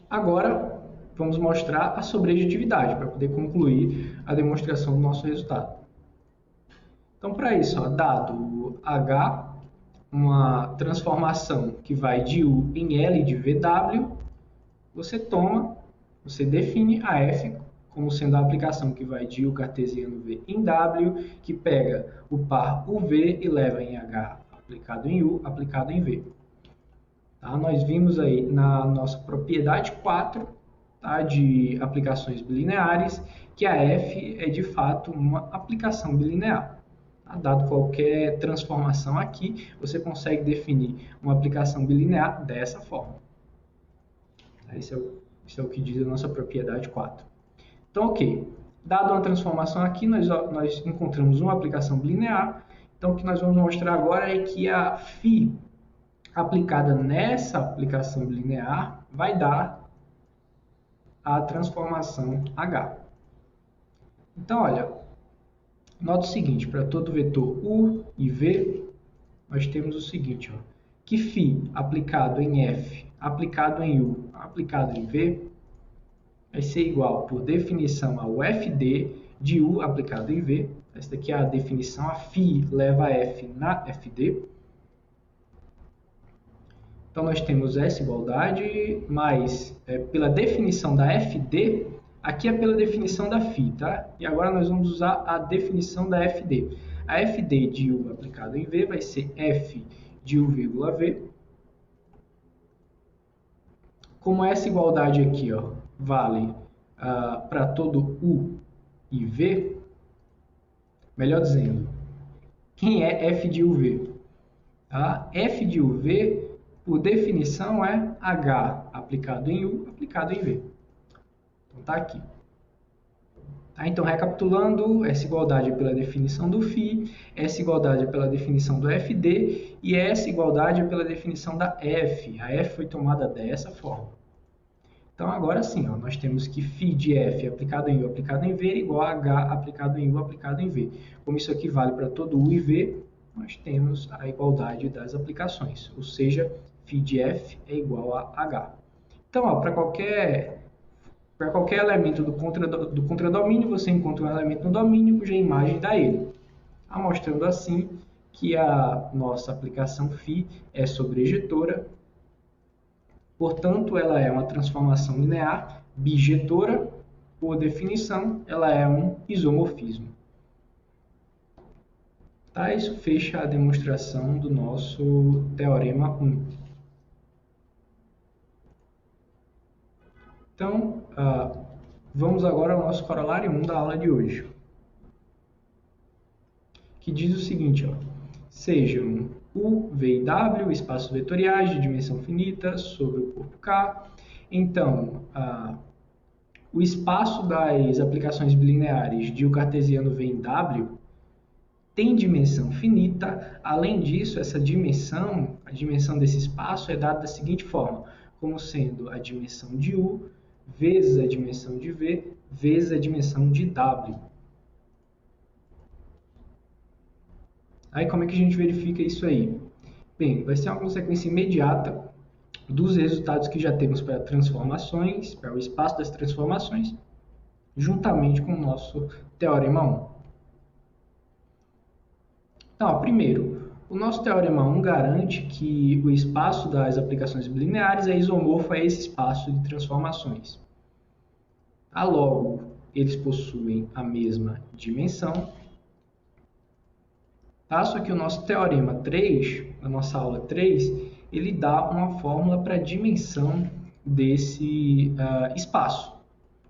S1: Agora, vamos mostrar a sobrejetividade para poder concluir a demonstração do nosso resultado. Então, para isso, ó, dado H, uma transformação que vai de U em L de VW, você define a F como sendo a aplicação que vai de U cartesiano V em W, que pega o par UV e leva em H aplicado em U, aplicado em V. Tá? Nós vimos aí na nossa propriedade 4, tá, de aplicações bilineares, que a F é de fato uma aplicação bilinear. Tá? Dado qualquer transformação aqui, você consegue definir uma aplicação bilinear dessa forma. Tá? Isso é o que diz a nossa propriedade 4. Então, ok. Dado uma transformação aqui, nós encontramos uma aplicação bilinear. Então, o que nós vamos mostrar agora é que a φ aplicada nessa aplicação bilinear vai dar a transformação H. Então, olha, nota o seguinte, para todo vetor U e V, nós temos o seguinte, ó, que φ aplicado em F, aplicado em U, aplicado em V, vai ser igual, por definição, ao FD de U aplicado em V. Essa daqui é a definição, a φ leva a F na FD. Então, nós temos essa igualdade, mas pela definição da FD, aqui é pela definição da φ, tá? E agora nós vamos usar a definição da FD. A FD de U aplicado em V vai ser F de U, V. Como essa igualdade aqui, ó, vale para todo U e V, melhor dizendo, quem é F de UV? Tá? F de UV, por definição, é H aplicado em U, aplicado em V. Então, está aqui. Tá? Então, recapitulando, essa igualdade é pela definição do φ, essa igualdade é pela definição do FD e essa igualdade é pela definição da F. A F foi tomada dessa forma. Então, agora sim, ó, nós temos que φ de F aplicado em U, aplicado em V, é igual a H aplicado em U, aplicado em V. Como isso aqui vale para todo U e V, nós temos a igualdade das aplicações, ou seja, φ de F é igual a H. Então, para qualquer elemento do contradomínio, você encontra um elemento no domínio cuja imagem dá ele. Mostrando assim que a nossa aplicação φ é sobrejetora, portanto, ela é uma transformação linear bijetora, por definição, ela é um isomorfismo. Tá? Isso fecha a demonstração do nosso teorema 1. Então, vamos agora ao nosso corolário 1 da aula de hoje, que diz o seguinte, ó, sejam U, V e W espaços vetoriais de dimensão finita sobre o corpo K. Então, o espaço das aplicações bilineares de U cartesiano V em W tem dimensão finita. Além disso, essa dimensão, a dimensão desse espaço é dada da seguinte forma, como sendo a dimensão de U vezes a dimensão de V vezes a dimensão de W. Aí como é que a gente verifica isso aí? Bem, vai ser uma consequência imediata dos resultados que já temos para transformações, para o espaço das transformações, juntamente com o nosso teorema 1. Então, primeiro, o nosso teorema 1 garante que o espaço das aplicações bilineares é isomorfo a esse espaço de transformações. Logo, eles possuem a mesma dimensão. Só que o nosso teorema 3, na nossa aula 3, ele dá uma fórmula para a dimensão desse espaço,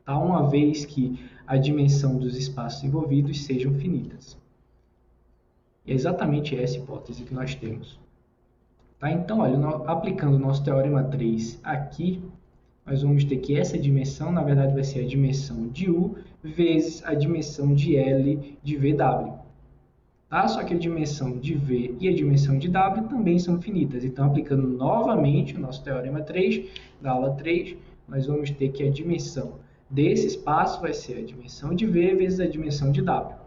S1: uma vez que a dimensão dos espaços envolvidos sejam finitas. E é exatamente essa hipótese que nós temos. Então, olha, aplicando o nosso teorema 3 aqui, nós vamos ter que essa dimensão, na verdade, vai ser a dimensão de U vezes a dimensão de L de VW. Só que a dimensão de V e a dimensão de W também são finitas. Então, aplicando novamente o nosso teorema 3, da aula 3, nós vamos ter que a dimensão desse espaço vai ser a dimensão de V vezes a dimensão de W.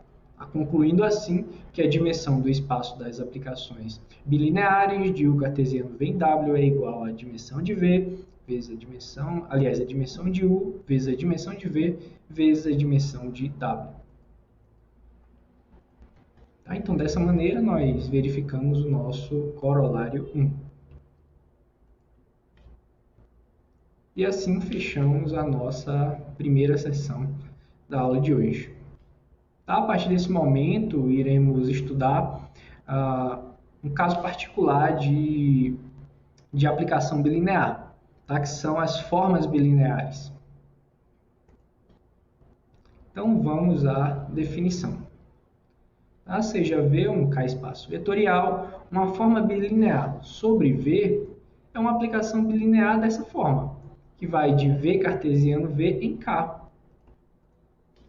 S1: Concluindo assim que a dimensão do espaço das aplicações bilineares de U cartesiano V em W é igual à dimensão de V vezes a dimensão, a dimensão de U vezes a dimensão de V vezes a dimensão de W. Então, dessa maneira, nós verificamos o nosso corolário 1. E assim fechamos a nossa primeira sessão da aula de hoje. A partir desse momento, iremos estudar um caso particular de aplicação bilinear, que são as formas bilineares. Então, vamos à definição. Seja V um K-espaço vetorial, uma forma bilinear sobre V é uma aplicação bilinear dessa forma, que vai de V cartesiano V em K.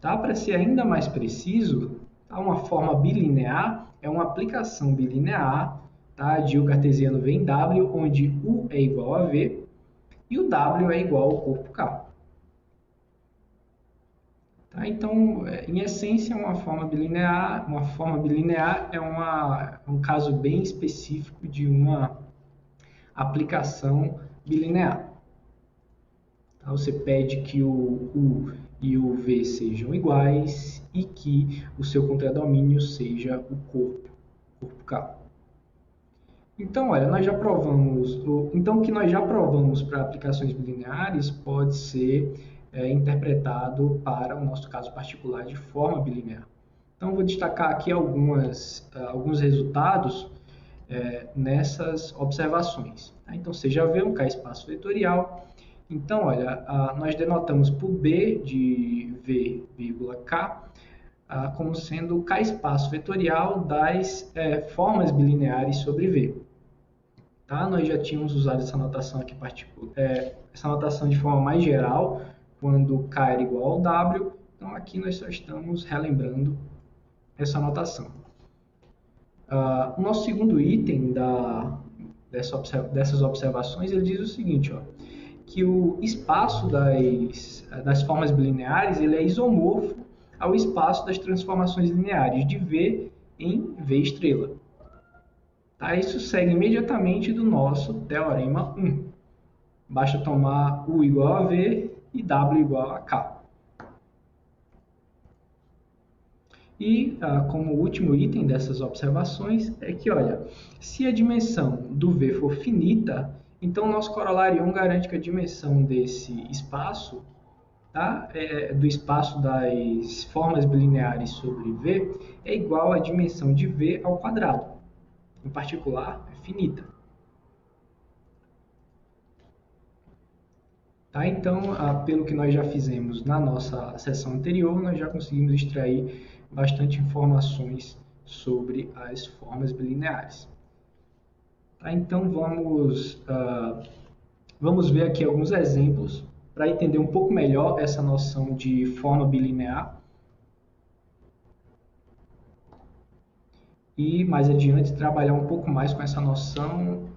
S1: Para ser ainda mais preciso, uma forma bilinear é uma aplicação bilinear de U cartesiano V em W, onde U é igual a V e o W é igual ao corpo K. Então, em essência, uma forma bilinear é um caso bem específico de uma aplicação bilinear. Você pede que o U e o V sejam iguais e que o seu contradomínio seja o corpo K. Então, olha, nós já provamos, o que nós já provamos para aplicações bilineares pode ser interpretado para o nosso caso particular de forma bilinear. Então, vou destacar aqui alguns resultados nessas observações. Então, você já vê um K-espaço vetorial. Então, olha, nós denotamos por B de V, K, como sendo o K-espaço vetorial das formas bilineares sobre V. Nós já tínhamos usado essa notação aqui, essa notação de forma mais geral, quando K era igual ao W. Então, aqui nós só estamos relembrando essa notação. O nosso segundo item dessas observações, ele diz o seguinte, que o espaço das formas bilineares ele é isomorfo ao espaço das transformações lineares de V em V estrela. Isso segue imediatamente do nosso teorema 1. Basta tomar U igual a V e W igual a K. E, como último item dessas observações, é que, olha, se a dimensão do V for finita, então o nosso corolário 1 garante que a dimensão desse espaço, do espaço das formas bilineares sobre V, é igual à dimensão de V ao quadrado. Em particular, é finita. Então, pelo que nós já fizemos na nossa sessão anterior, nós já conseguimos extrair bastante informações sobre as formas bilineares. Então, vamos ver aqui alguns exemplos para entender um pouco melhor essa noção de forma bilinear. E mais adiante trabalhar um pouco mais com essa noção,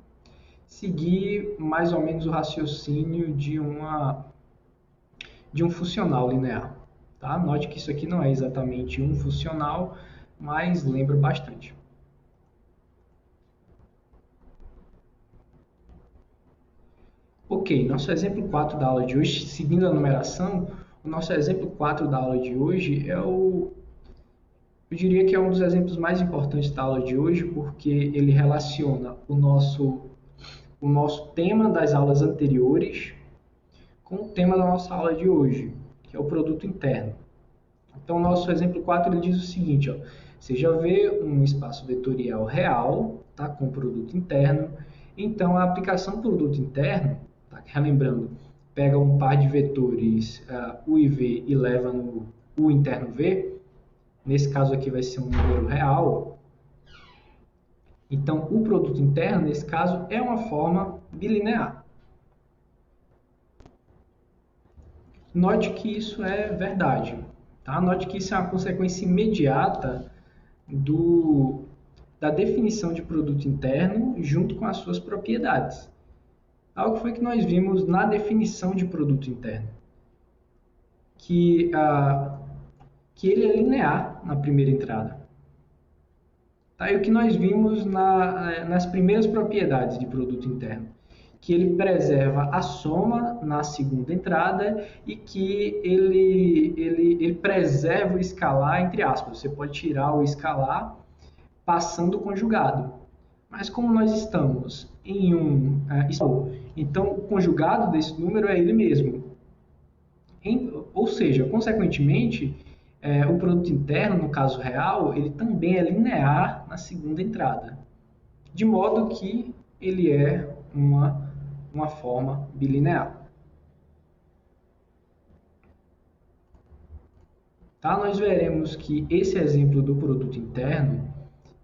S1: seguir mais ou menos o raciocínio de um funcional linear. Tá? Note que isso aqui não é exatamente um funcional, mas lembra bastante. Ok, nosso exemplo 4 da aula de hoje, seguindo a numeração, o nosso exemplo 4 da aula de hoje eu diria que é um dos exemplos mais importantes da aula de hoje, porque ele relaciona o nosso tema das aulas anteriores com o tema da nossa aula de hoje, que é o produto interno. Então, o nosso exemplo 4 ele diz o seguinte, ó, você já vê um espaço vetorial real, tá, com produto interno, então a aplicação produto interno, tá, relembrando, pega um par de vetores U e V e leva no U interno V, nesse caso aqui vai ser um número real, então o produto interno, nesse caso, é uma forma bilinear. Note que isso é verdade. Tá? Note que isso é uma consequência imediata da definição de produto interno junto com as suas propriedades. Algo foi que nós vimos na definição de produto interno, que ele é linear na primeira entrada. Tá? E o que nós vimos nas primeiras propriedades de produto interno? Que ele preserva a soma na segunda entrada e que ele preserva o escalar entre aspas. Você pode tirar o escalar passando o conjugado. Mas como nós estamos em então o conjugado desse número é ele mesmo. Ou seja, consequentemente, o produto interno, no caso real, ele também é linear na segunda entrada. De modo que ele é uma forma bilinear. Tá? Nós veremos que esse exemplo do produto interno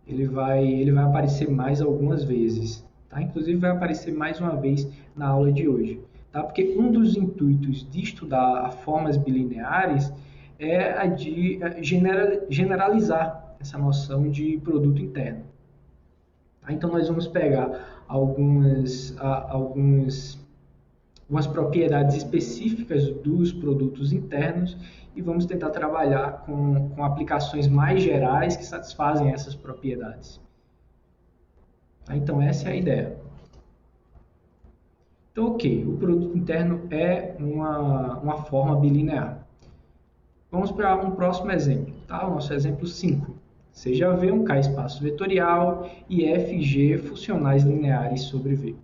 S1: ele vai aparecer mais algumas vezes. Tá? Inclusive vai aparecer mais uma vez na aula de hoje. Tá? Porque um dos intuitos de estudar formas bilineares é a de generalizar essa noção de produto interno. Tá? Então nós vamos pegar algumas propriedades específicas dos produtos internos e vamos tentar trabalhar com aplicações mais gerais que satisfazem essas propriedades. Tá? Então, essa é a ideia. Então, ok, o produto interno é uma forma bilinear. Vamos para um próximo exemplo, tá? O nosso exemplo 5. Você já vê um K espaço vetorial e F e G funcionais lineares sobre V.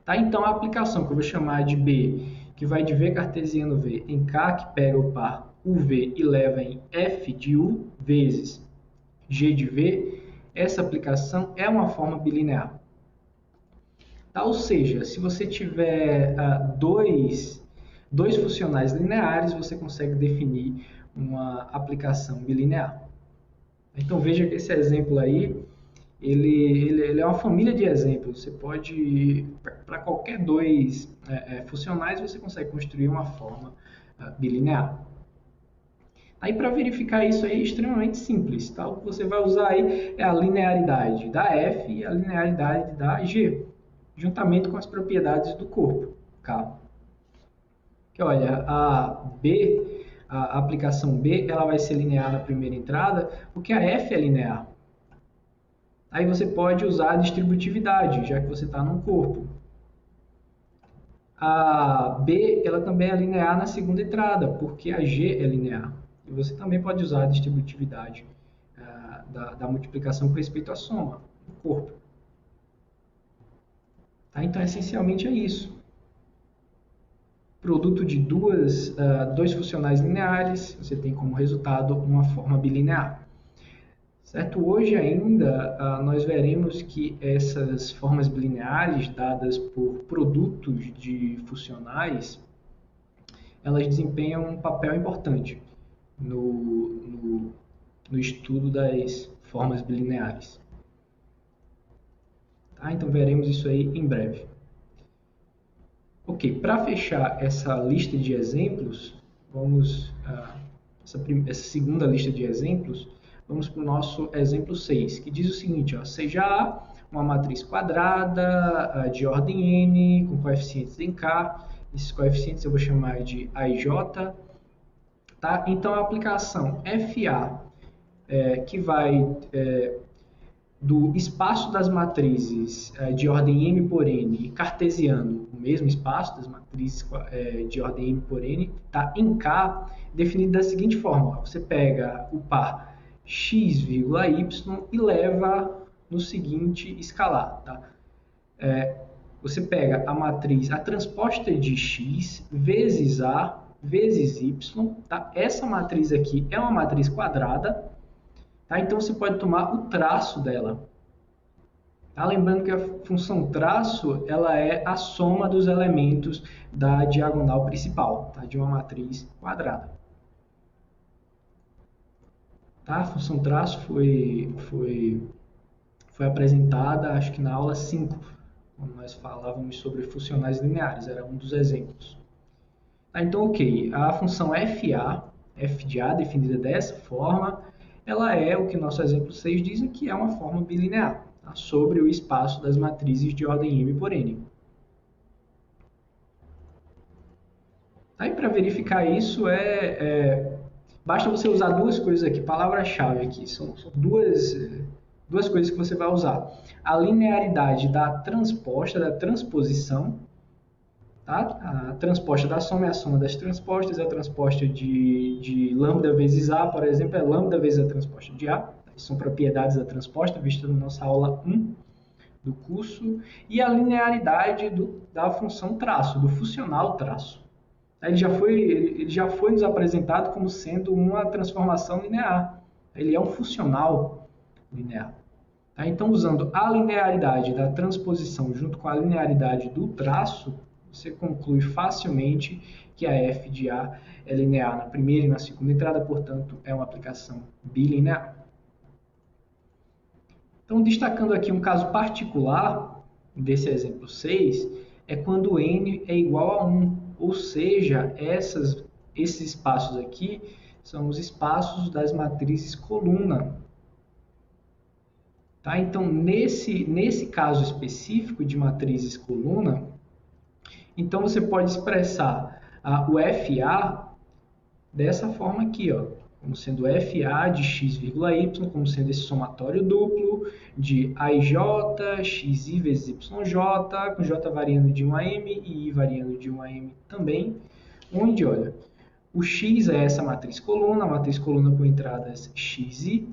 S1: Tá? Então, a aplicação que eu vou chamar de B, que vai de V cartesiano V em K, que pega o par UV e leva em F de U vezes G de V, essa aplicação é uma forma bilinear. Tá? Ou seja, se você tiver dois funcionais lineares, você consegue definir uma aplicação bilinear. Então, veja que esse exemplo aí, ele é uma família de exemplos. Você pode, para qualquer dois funcionais, você consegue construir uma forma bilinear. Aí, para verificar isso aí, é extremamente simples. Tá? O que você vai usar aí é a linearidade da F e a linearidade da G, juntamente com as propriedades do corpo, K. Que, olha, a aplicação B, ela vai ser linear na primeira entrada, porque a F é linear. Aí você pode usar a distributividade, já que você está num corpo. A B, ela também é linear na segunda entrada, porque a G é linear. E você também pode usar a distributividade da multiplicação com respeito à soma do corpo. Tá? Então, essencialmente é isso. Produto de dois funcionais lineares, você tem como resultado uma forma bilinear. Certo? Hoje ainda nós veremos que essas formas bilineares dadas por produtos de funcionais, elas desempenham um papel importante no estudo das formas bilineares. Tá? Então veremos isso aí em breve. Ok, para fechar essa lista de exemplos, vamos, essa segunda lista de exemplos, vamos para o nosso exemplo 6, que diz o seguinte, ó, seja A uma matriz quadrada de ordem n, com coeficientes em k, esses coeficientes eu vou chamar de A e J, tá? Então a aplicação FA, que vai do espaço das matrizes de ordem m por n cartesiano, o mesmo espaço das matrizes de ordem m por n, tá, em K, definido da seguinte forma. Você pega o par x, y e leva no seguinte escalar. Tá? Você pega a matriz, a transposta de x vezes a vezes y. Tá? Essa matriz aqui é uma matriz quadrada. Tá? Então, você pode tomar o traço dela. Tá? Lembrando que a função traço ela é a soma dos elementos da diagonal principal, tá? De uma matriz quadrada. Tá? A função traço foi apresentada, acho que na aula 5, quando nós falávamos sobre funcionais lineares, era um dos exemplos. Tá? Então, ok, a função FA, f de A, definida dessa forma, ela é o que nosso exemplo 6 diz, que é uma forma bilinear, tá? Sobre o espaço das matrizes de ordem m por n. Aí, para verificar isso, basta você usar duas coisas aqui, palavra-chave aqui, são duas coisas que você vai usar. A linearidade da transposta, da transposição, tá? A transposta da soma é a soma das transpostas, a transposta de lambda vezes A, por exemplo, é lambda vezes a transposta de A. São propriedades da transposta, vista na nossa aula 1 do curso. E a linearidade da função traço, do funcional traço. Ele já foi nos apresentado como sendo uma transformação linear. Ele é um funcional linear. Tá? Então, usando a linearidade da transposição junto com a linearidade do traço, você conclui facilmente que a f de A é linear na primeira e na segunda entrada, portanto, é uma aplicação bilinear. Então, destacando aqui um caso particular desse exemplo 6, é quando n é igual a 1, ou seja, esses espaços aqui são os espaços das matrizes coluna. Tá? Então, nesse caso específico de matrizes coluna, então você pode expressar o FA dessa forma aqui, ó, como sendo FA de x, y, como sendo esse somatório duplo de AIJ, XI vezes YJ, com J variando de 1 a M e I variando de 1 a M também, onde, olha, o X é essa matriz coluna com entradas XI,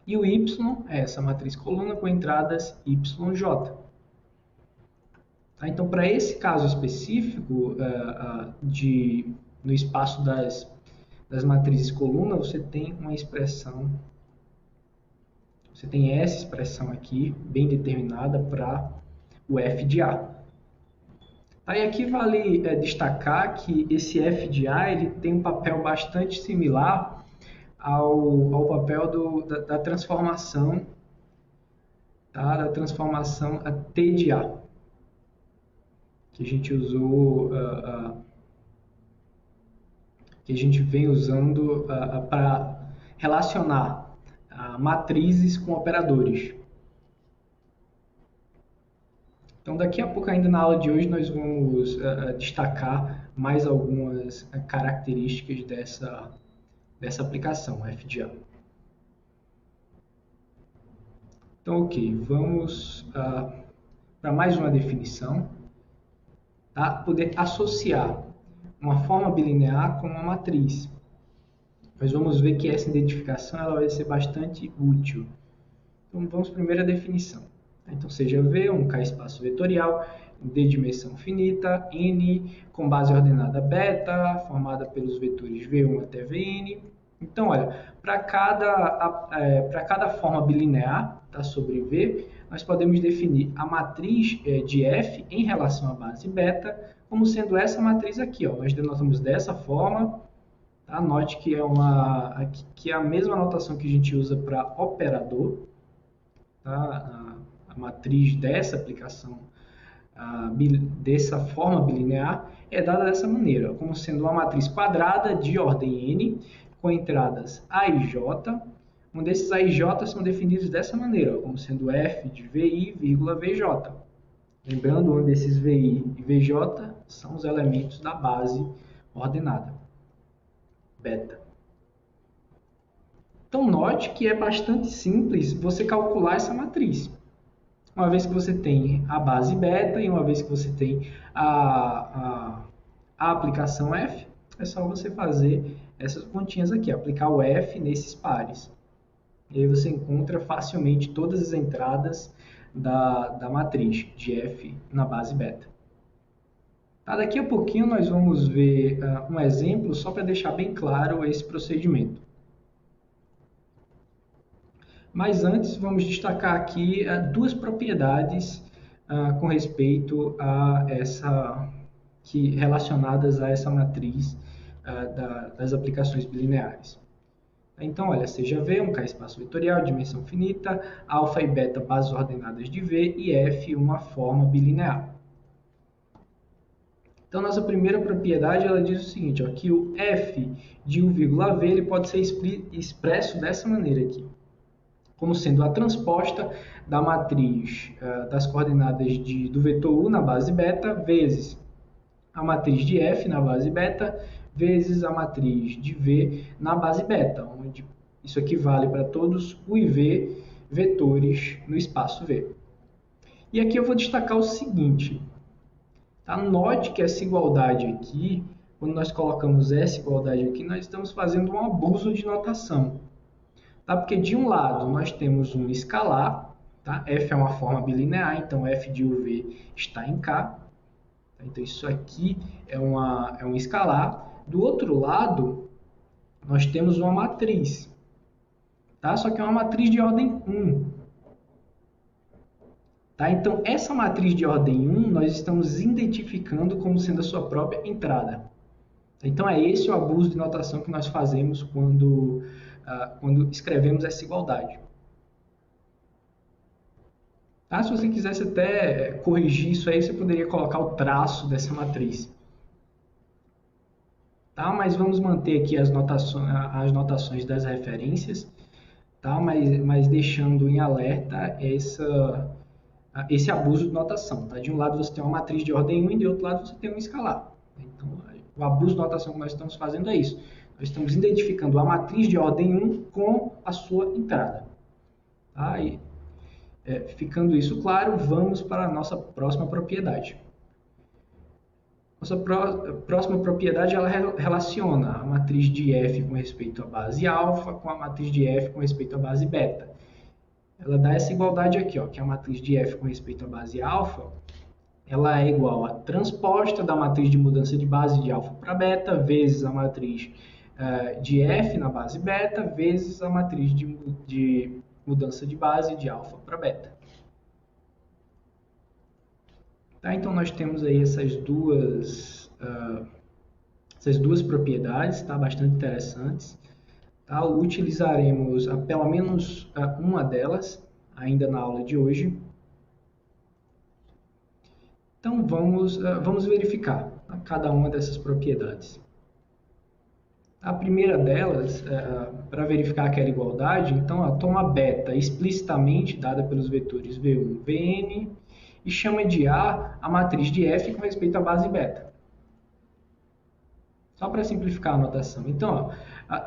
S1: e o Y é essa matriz coluna com entradas YJ. Tá? Então, para esse caso específico, no espaço das matrizes coluna, você tem uma expressão, você tem essa expressão aqui, bem determinada para o f de A. Aí aqui vale destacar que esse f de A ele tem um papel bastante similar ao papel da transformação, tá? Da transformação a T de A, que a gente usou, que a gente vem usando para relacionar matrizes com operadores. Então, daqui a pouco, ainda na aula de hoje, nós vamos destacar mais algumas características dessa aplicação, f de A. Então, ok, vamos para mais uma definição. Tá? Poder associar uma forma bilinear com uma matriz. Nós vamos ver que essa identificação ela vai ser bastante útil. Então, vamos primeiro à definição. Então, seja V, um K espaço vetorial, de dimensão finita, N, com base ordenada beta, formada pelos vetores V1 até Vn. Então, olha, para cada forma bilinear, tá, sobre V, nós podemos definir a matriz de F em relação à base beta, como sendo essa matriz aqui. Ó. Nós denotamos dessa forma. Tá? Note que é a mesma notação que a gente usa para operador. Tá? A matriz dessa aplicação dessa forma bilinear é dada dessa maneira, como sendo uma matriz quadrada de ordem n, com entradas A e J, onde esses A e J são definidos dessa maneira, como sendo f de VI, VJ. Lembrando onde esses VI e VJ são os elementos da base ordenada, beta. Então, note que é bastante simples você calcular essa matriz. Uma vez que você tem a base beta e uma vez que você tem a aplicação F, é só você fazer essas continhas aqui, aplicar o F nesses pares. E aí você encontra facilmente todas as entradas da matriz de F na base beta. Tá, daqui a pouquinho nós vamos ver um exemplo só para deixar bem claro esse procedimento. Mas antes vamos destacar aqui duas propriedades com respeito a relacionadas a essa matriz das aplicações bilineares. Então, olha, seja V um K-espaço vetorial, dimensão finita, alfa e beta bases ordenadas de V e F uma forma bilinear. Então, nossa primeira propriedade ela diz o seguinte, ó, que o F de U,V ele pode ser expresso dessa maneira aqui, como sendo a transposta da matriz das coordenadas do vetor U na base beta vezes a matriz de F na base beta vezes a matriz de V na base beta, onde isso aqui vale para todos U e V vetores no espaço V. E aqui eu vou destacar o seguinte, tá? Note que essa igualdade aqui, quando nós colocamos essa igualdade aqui, nós estamos fazendo um abuso de notação. Tá? Porque de um lado nós temos um escalar, tá? F é uma forma bilinear, então F de UV está em K. Então isso aqui é um escalar. Do outro lado, nós temos uma matriz, tá? Só que é uma matriz de ordem 1. Tá? Então, essa matriz de ordem 1, nós estamos identificando como sendo a sua própria entrada. Então, é esse o abuso de notação que nós fazemos quando escrevemos essa igualdade. Tá? Se você quisesse até corrigir isso aí, você poderia colocar o traço dessa matriz. Tá? Mas vamos manter aqui as notações das referências, tá? mas deixando em alerta esse abuso de notação. Tá? De um lado você tem uma matriz de ordem 1 e de outro lado você tem um escalar. Então, o abuso de notação que nós estamos fazendo é isso. Nós estamos identificando a matriz de ordem 1 com a sua entrada. Tá? Ficando isso claro, vamos para a nossa próxima propriedade. Nossa próxima propriedade ela relaciona a matriz de F com respeito à base alfa com a matriz de F com respeito à base beta. Ela dá essa igualdade aqui, ó, que a matriz de F com respeito à base alfa ela é igual à transposta da matriz de mudança de base de alfa para beta vezes a matriz de F na base beta vezes a matriz de mudança de base de alfa para beta. Tá, então, nós temos aí essas duas propriedades, tá, bastante interessantes. Tá? Utilizaremos pelo menos uma delas ainda na aula de hoje. Então, vamos verificar cada uma dessas propriedades. A primeira delas, para verificar aquela igualdade, então, toma beta explicitamente dada pelos vetores V1, Vn, e chama de A matriz de F com respeito à base beta. Só para simplificar a notação. Então,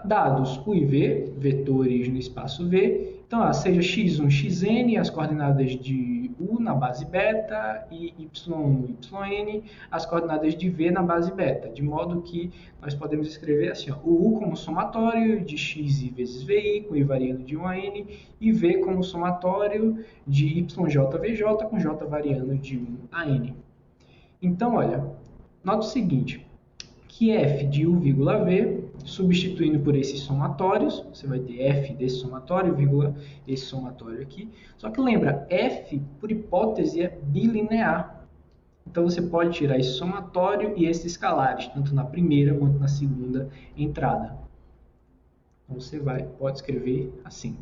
S1: dados U e V, vetores no espaço V, então, seja x1, xn, as coordenadas de U na base beta, e y1, yn, as coordenadas de V na base beta, de modo que nós podemos escrever assim, ó, o U como somatório de xi vezes vi, com i variando de 1 a n, e V como somatório de yjvj, com j variando de 1 a n. Então, olha, nota o seguinte, que f de U, V, substituindo por esses somatórios, você vai ter f desse somatório, vírgula, esse somatório aqui. Só que lembra, f, por hipótese, é bilinear. Então, você pode tirar esse somatório e esses escalares, tanto na primeira quanto na segunda entrada. Então, você pode escrever assim.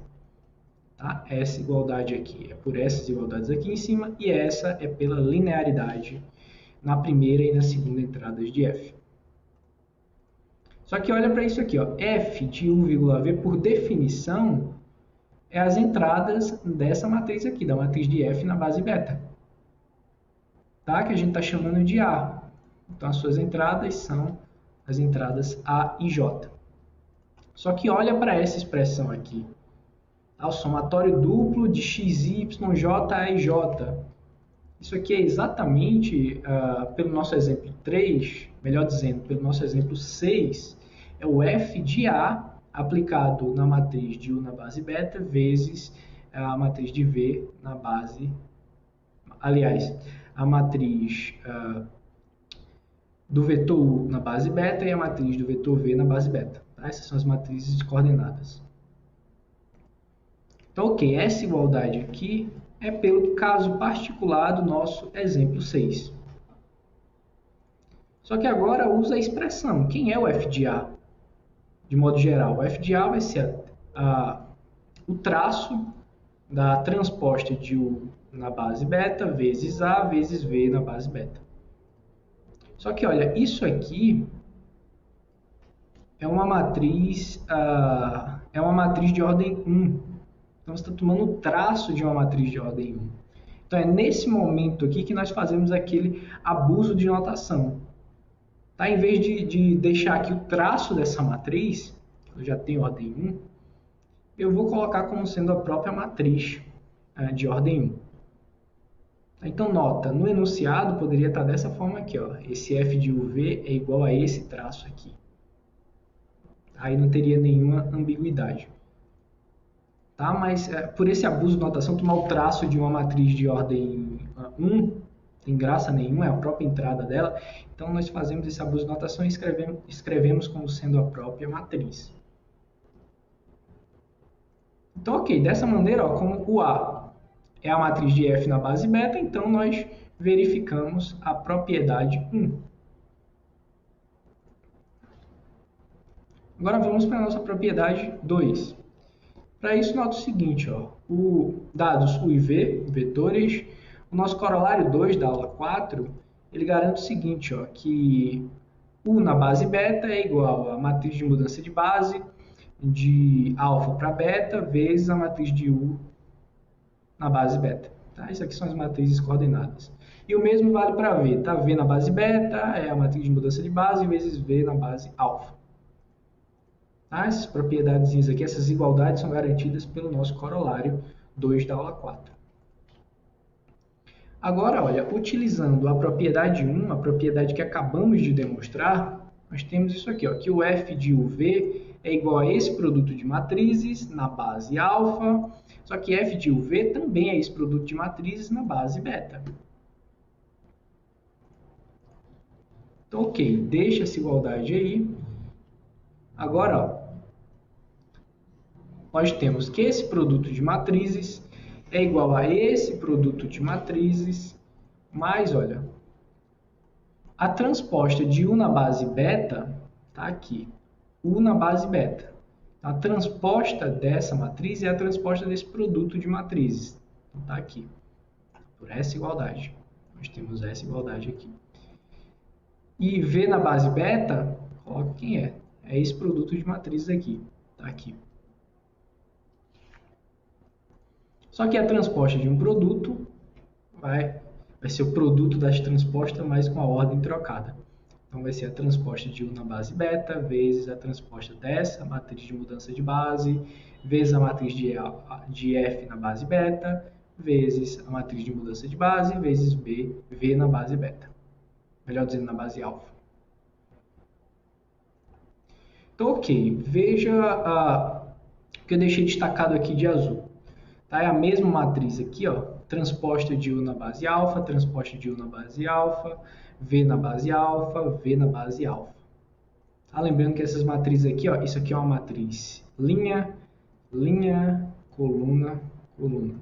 S1: Tá? Essa igualdade aqui é por essas igualdades aqui em cima e essa é pela linearidade na primeira e na segunda entradas de f. Só que olha para isso aqui, ó. F de U,V, por definição, é as entradas dessa matriz aqui, da matriz de F na base beta. Tá? Que a gente está chamando de A. Então, as suas entradas são as entradas A e J. Só que olha para essa expressão aqui. O somatório duplo de x, y, j, a e j. Isso aqui é exatamente, pelo nosso exemplo 3, melhor dizendo, pelo nosso exemplo 6, é o f de A aplicado na matriz de U na base beta vezes a matriz de V na base... Aliás, a matriz do vetor U na base beta e a matriz do vetor V na base beta. Tá? Essas são as matrizes coordenadas. Então, ok, essa igualdade aqui é pelo caso particular do nosso exemplo 6. Só que agora usa a expressão. Quem é o f de A? De modo geral, o f de A vai ser o traço da transposta de U na base beta vezes A vezes V na base beta. Só que, olha, isso aqui é uma matriz de ordem 1. Então, você está tomando o traço de uma matriz de ordem 1. Então, é nesse momento aqui que nós fazemos aquele abuso de notação. Tá? Em vez de deixar aqui o traço dessa matriz, eu já tenho ordem 1, eu vou colocar como sendo a própria matriz de ordem 1. Então, nota, no enunciado poderia estar dessa forma aqui, ó. Esse f de UV é igual a esse traço aqui. Aí não teria nenhuma ambiguidade. Tá? Mas por esse abuso de notação, tomar o traço de uma matriz de ordem 1, não tem graça nenhuma, é a própria entrada dela. Então, nós fazemos esse abuso de notação e escrevemos como sendo a própria matriz. Então, ok, dessa maneira, ó, como o A é a matriz de F na base beta, então nós verificamos a propriedade 1. Agora vamos para a nossa propriedade 2. Para isso, nota o seguinte, ó, dados U e V, vetores, o nosso corolário 2 da aula 4, ele garante o seguinte, ó, que U na base beta é igual a matriz de mudança de base de alfa para beta vezes a matriz de U na base beta. Tá? Isso aqui são as matrizes coordenadas. E o mesmo vale para V. Tá? V na base beta é a matriz de mudança de base vezes V na base alfa. Tá? Essas propriedades aqui, essas igualdades são garantidas pelo nosso corolário 2 da aula 4. Agora, olha, utilizando a propriedade 1, a propriedade que acabamos de demonstrar, nós temos isso aqui, ó, que o f de UV é igual a esse produto de matrizes na base alfa, só que f de UV também é esse produto de matrizes na base beta. Então, ok, deixa essa igualdade aí. Agora, ó, nós temos que esse produto de matrizes é igual a esse produto de matrizes, mais, olha, a transposta de U na base beta está aqui. U na base beta. A transposta dessa matriz é a transposta desse produto de matrizes. Está aqui. Por essa igualdade. Nós temos essa igualdade aqui. E V na base beta, coloca quem é. É esse produto de matrizes aqui. Está aqui. Só que a transposta de um produto vai ser o produto das transpostas, mas com a ordem trocada. Então, vai ser a transposta de U na base beta, vezes a transposta dessa matriz de mudança de base, vezes a matriz de F na base beta, vezes a matriz de mudança de base, vezes V na base beta. Melhor dizendo, na base alfa. Então, ok. Veja o que eu deixei destacado aqui de azul. Tá? É a mesma matriz aqui, ó, transposta de U na base alfa, transposta de U na base alfa, V na base alfa, V na base alfa. Tá? Lembrando que essas matrizes aqui, ó, isso aqui é uma matriz linha, linha, coluna, coluna.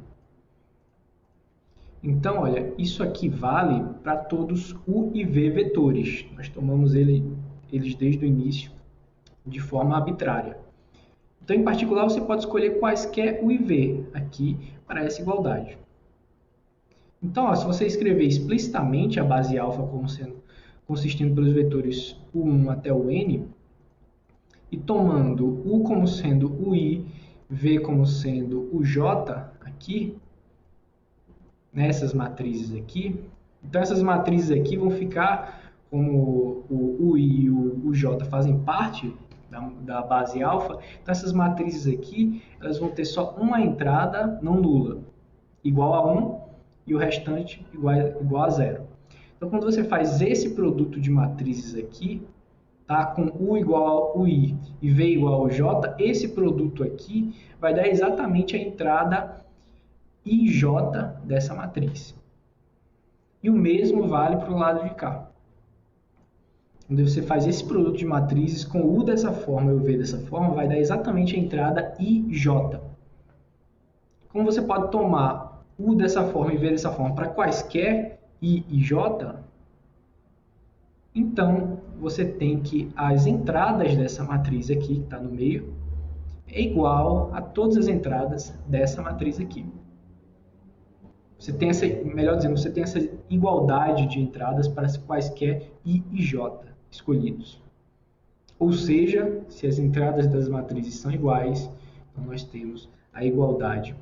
S1: Então, olha, isso aqui vale para todos U e V vetores. Nós tomamos eles desde o início de forma arbitrária. Então, em particular, você pode escolher quaisquer U e V aqui para essa igualdade. Então, ó, se você escrever explicitamente a base alfa como consistindo pelos vetores U1 até o N, e tomando U como sendo o I, V como sendo o J aqui, nessas matrizes aqui, então essas matrizes aqui vão ficar, como o I e o J fazem parte da base alfa, então essas matrizes aqui, elas vão ter só uma entrada não nula, igual a 1, e o restante igual a 0. Então, quando você faz esse produto de matrizes aqui, tá, com U igual ao I e V igual ao J, esse produto aqui vai dar exatamente a entrada IJ dessa matriz. E o mesmo vale para o lado de cá. Quando você faz esse produto de matrizes com U dessa forma e o V dessa forma, vai dar exatamente a entrada IJ. Como você pode tomar U dessa forma e V dessa forma para quaisquer I e J, então você tem que as entradas dessa matriz aqui, que está no meio, é igual a todas as entradas dessa matriz aqui. Você tem essa, melhor dizendo, você tem essa igualdade de entradas para quaisquer I e J escolhidos. Ou seja, se as entradas das matrizes são iguais, então nós temos a igualdade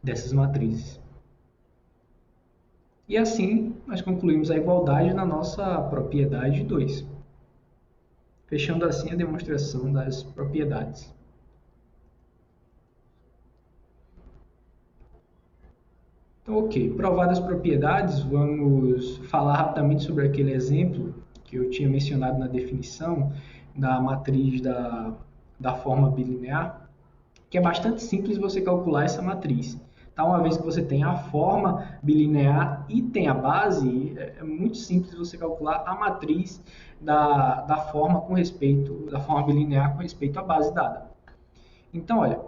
S1: dessas matrizes. E assim, nós concluímos a igualdade na nossa propriedade 2. Fechando assim a demonstração das propriedades. Então, ok, provadas as propriedades, vamos falar rapidamente sobre aquele exemplo que eu tinha mencionado na definição da matriz da forma bilinear, que é bastante simples você calcular essa matriz. Tá? Uma vez que você tem a forma bilinear e tem a base, é muito simples você calcular a matriz da forma bilinear com respeito à base dada. Então, olha,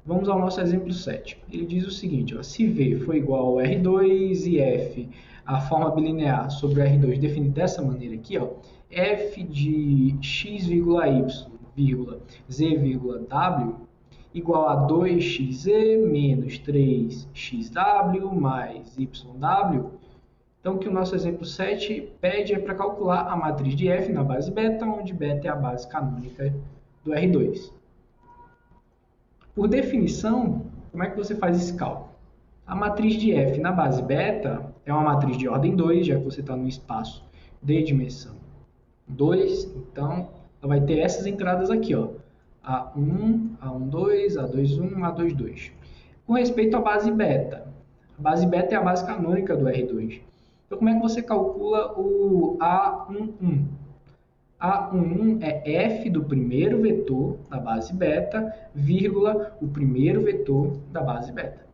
S1: vamos ao nosso exemplo 7. Ele diz o seguinte, ó, se V for igual a R2 e F, a forma bilinear sobre o R2 definida dessa maneira aqui, ó, F de x, y, z, w, igual a 2xz menos 3xw mais yw. Então, o que o nosso exemplo 7 pede é para calcular a matriz de F na base beta, onde beta é a base canônica do R2. Por definição, como é que você faz esse cálculo? A matriz de F na base beta é uma matriz de ordem 2, já que você está no espaço de dimensão 2, então ela vai ter essas entradas aqui, ó, A1, A12, A21, A22. Com respeito à base beta, a base beta é a base canônica do R2. Então, como é que você calcula o A11? A11 é f do primeiro vetor da base beta, vírgula, o primeiro vetor da base beta.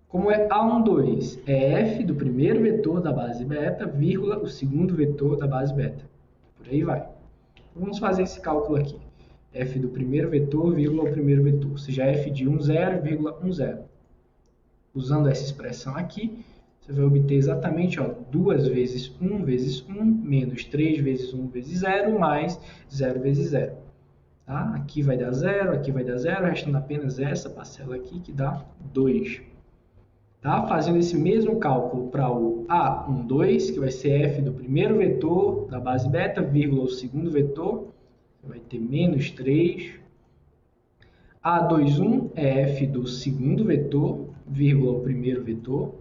S1: Como é A12? É f do primeiro vetor da base beta, vírgula, o segundo vetor da base beta. Por aí vai. Vamos fazer esse cálculo aqui. F do primeiro vetor, vírgula, o primeiro vetor. Ou seja, f de 10, vírgula, 10. Usando essa expressão aqui, você vai obter exatamente, ó, 2 vezes 1 vezes 1, menos 3 vezes 1 vezes 0, mais 0 vezes 0. Tá? Aqui vai dar 0, aqui vai dar 0, restando apenas essa parcela aqui, que dá 2. Tá? Fazendo esse mesmo cálculo para o A12, que vai ser f do primeiro vetor da base beta, vírgula, o segundo vetor, você vai ter menos 3. A21 é f do segundo vetor, vírgula, o primeiro vetor.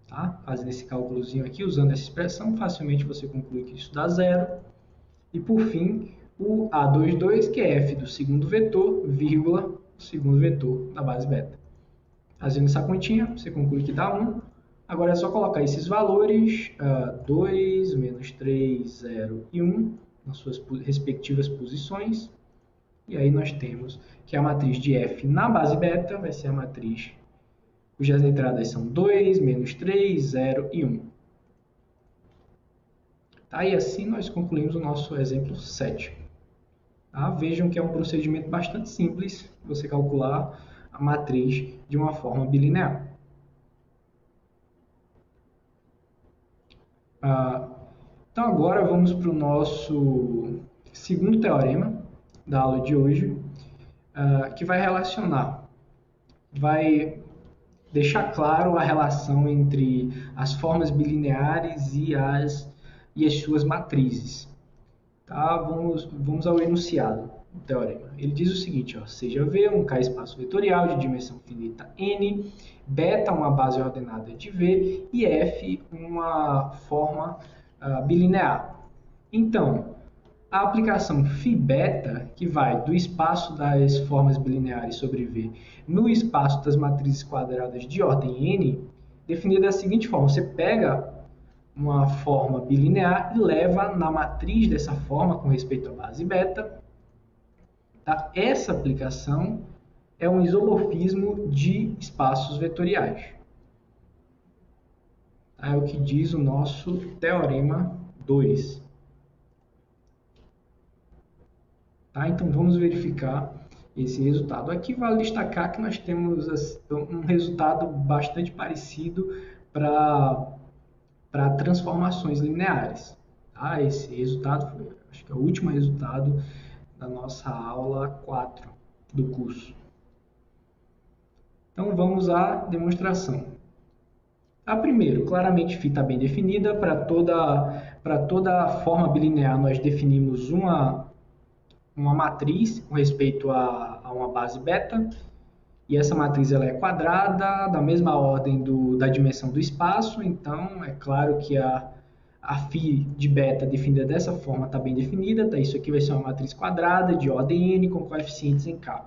S1: Tá? Fazendo esse cálculozinho aqui, usando essa expressão, facilmente você conclui que isso dá 0. E, por fim, o A22, que é f do segundo vetor, vírgula, o segundo vetor da base beta. Fazendo essa continha, você conclui que dá 1. Agora é só colocar esses valores, 2, menos 3, 0 e 1, nas suas respectivas posições. E aí nós temos que a matriz de f na base beta vai ser a matriz cujas entradas são 2, menos 3, 0 e 1. Tá? E assim nós concluímos o nosso exemplo 7. Tá? Vejam que é um procedimento bastante simples você calcular a matriz de uma forma bilinear. Então agora vamos para o nosso segundo teorema da aula de hoje, que vai relacionar, vai deixar claro a relação entre as formas bilineares e as suas matrizes. Tá? Vamos ao enunciado do teorema. Ele diz o seguinte, ó, seja V um K-espaço vetorial de dimensão finita N, beta uma base ordenada de V e F uma forma bilinear. Então, a aplicação φ-beta, que vai do espaço das formas bilineares sobre V no espaço das matrizes quadradas de ordem N, definida da seguinte forma, você pega uma forma bilinear e leva na matriz dessa forma com respeito à base beta. Tá? Essa aplicação é um isomorfismo de espaços vetoriais. Tá? É o que diz o nosso teorema 2. Tá? Então vamos verificar esse resultado. Aqui vale destacar que nós temos um resultado bastante parecido para transformações lineares. Tá? Esse resultado foi, acho que é o último resultado da nossa aula 4 do curso. Então vamos à demonstração. Primeiro, claramente φ está bem definida. Para toda forma bilinear nós definimos uma matriz com respeito a uma base beta. E essa matriz ela é quadrada, da mesma ordem da dimensão do espaço, então é claro que a φ de beta definida dessa forma está bem definida, tá? Isso aqui vai ser uma matriz quadrada de ordem n com coeficientes em k.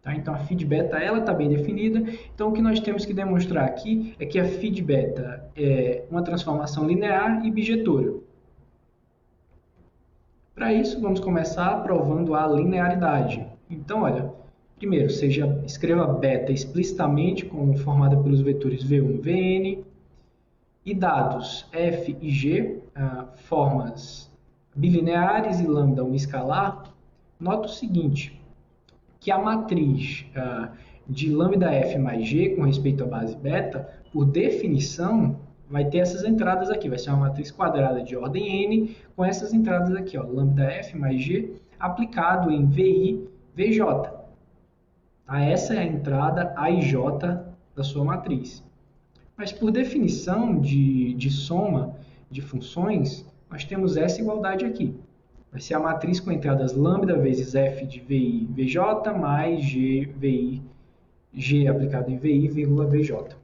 S1: Tá? Então a φ de beta está bem definida, então o que nós temos que demonstrar aqui é que a φ de beta é uma transformação linear e bijetora. Para isso, vamos começar provando a linearidade. Então, olha, primeiro, escreva beta explicitamente como formada pelos vetores V1 e Vn, e dados f e g, formas bilineares e lambda um escalar. Nota o seguinte, que a matriz de lambda f mais g com respeito à base beta, por definição, vai ter essas entradas aqui, vai ser uma matriz quadrada de ordem n, com essas entradas aqui, ó, lambda f mais g, aplicado em vi, vj. Essa é a entrada A e J da sua matriz. Mas por definição de soma de funções, nós temos essa igualdade aqui. Vai ser a matriz com entradas lambda vezes f de vi, vj, mais g, vi, g aplicado em vi, vírgula, vj.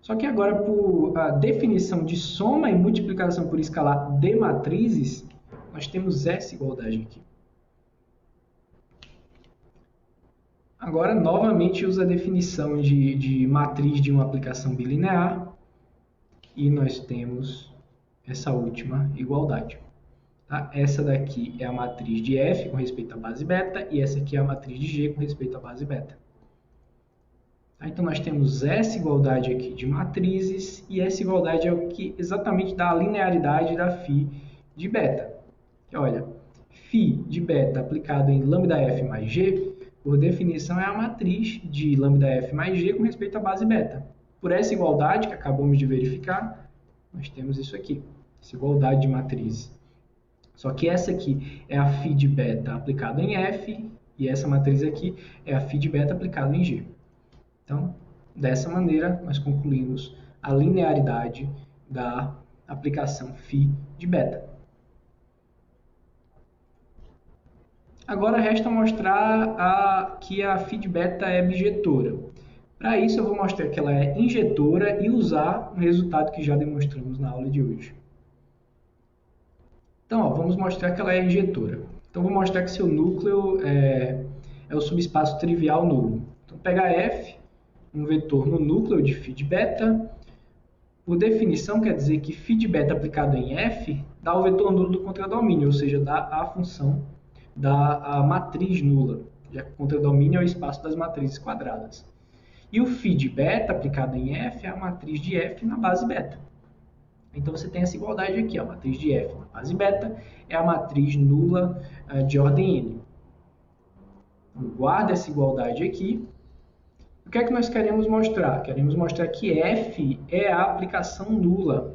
S1: Só que agora, por a definição de soma e multiplicação por escalar de matrizes, nós temos essa igualdade aqui. Agora, novamente, usa a definição de matriz de uma aplicação bilinear e nós temos essa última igualdade. Tá? Essa daqui é a matriz de f com respeito à base beta e essa aqui é a matriz de g com respeito à base beta. Tá? Então, nós temos essa igualdade aqui de matrizes e essa igualdade é o que exatamente dá a linearidade da φ de beta. Olha, φ de beta aplicado em lambda f mais g, por definição, é a matriz de lambda f mais g com respeito à base beta. Por essa igualdade que acabamos de verificar, nós temos isso aqui, essa igualdade de matrizes. Só que essa aqui é a φ de beta aplicada em f e essa matriz aqui é a φ de beta aplicada em g. Então, dessa maneira, nós concluímos a linearidade da aplicação φ de beta. Agora resta mostrar que a φ de beta é bijetora. Para isso eu vou mostrar que ela é injetora e usar um resultado que já demonstramos na aula de hoje. Então, vamos mostrar que ela é injetora. Então, vou mostrar que seu núcleo é o subespaço trivial nulo. Então, pega f, um vetor no núcleo de φ de beta. Por definição, quer dizer que φ de beta aplicado em f dá o vetor nulo do contradomínio, ou seja, dá a função da matriz nula, já que o contradomínio é o espaço das matrizes quadradas. E o φ de beta aplicado em f é a matriz de f na base beta. Então você tem essa igualdade aqui, a matriz de f na base beta é a matriz nula de ordem n. Então, guarda essa igualdade aqui. O que é que nós queremos mostrar? Queremos mostrar que f é a aplicação nula.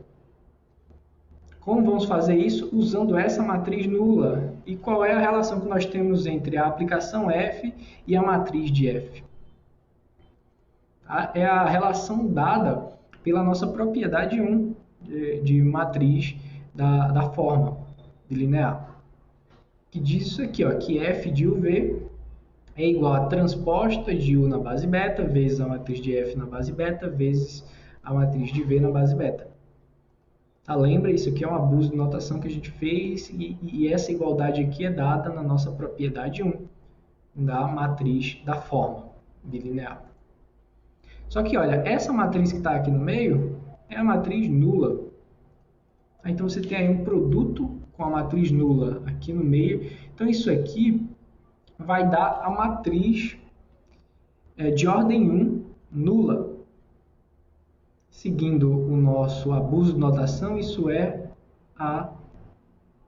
S1: Como vamos fazer isso? Usando essa matriz nula. E qual é a relação que nós temos entre a aplicação F e a matriz de F? É a relação dada pela nossa propriedade 1 de matriz da forma bilinear, que diz isso aqui, ó, que F de UV é igual a transposta de U na base beta vezes a matriz de F na base beta vezes a matriz de V na base beta. Tá, lembra? Isso aqui é um abuso de notação que a gente fez e essa igualdade aqui é dada na nossa propriedade 1 da matriz da forma bilinear. Só que, olha, essa matriz que está aqui no meio é a matriz nula. Então, você tem aí um produto com a matriz nula aqui no meio. Então, isso aqui vai dar a matriz de ordem 1 nula. Seguindo o nosso abuso de notação, isso é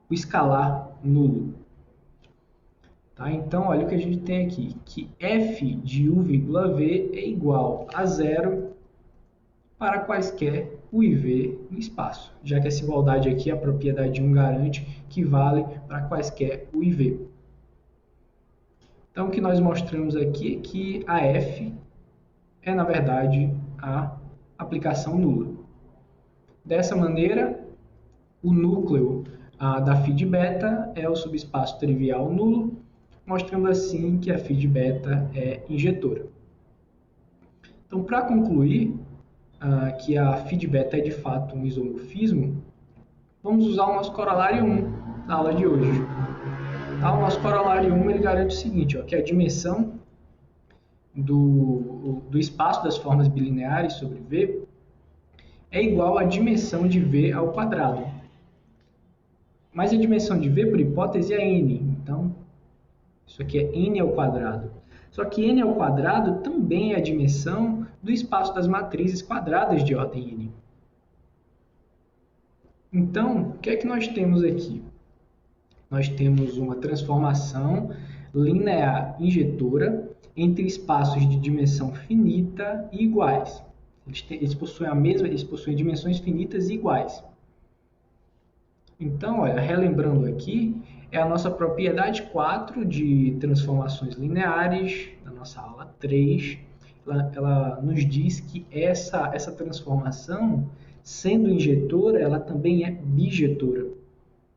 S1: o escalar nulo. Tá? Então, olha o que a gente tem aqui, que f de u, v é igual a zero para quaisquer u e v no espaço, já que essa igualdade aqui, a propriedade 1 garante que vale para quaisquer u e v. Então, o que nós mostramos aqui é que a f é, na verdade, a aplicação nula. Dessa maneira, o núcleo da φ de beta é o subespaço trivial nulo, mostrando assim que a φ de beta é injetora. Então, para concluir que a φ de beta é de fato um isomorfismo, vamos usar o nosso corolário 1 na aula de hoje. Tá? O nosso corolário 1 ele garante o seguinte, ó, que a dimensão do espaço das formas bilineares sobre V é igual à dimensão de V ao quadrado. Mas a dimensão de V, por hipótese, é n. Então, isso aqui é n ao quadrado. Só que n ao quadrado também é a dimensão do espaço das matrizes quadradas de ordem n. Então, o que é que nós temos aqui? Nós temos uma transformação linear injetora entre espaços de dimensão finita e iguais. Eles possuem dimensões finitas e iguais. Então, olha, relembrando aqui, é a nossa propriedade 4 de transformações lineares, da nossa aula 3. Ela nos diz que essa transformação, sendo injetora, ela também é bijetora.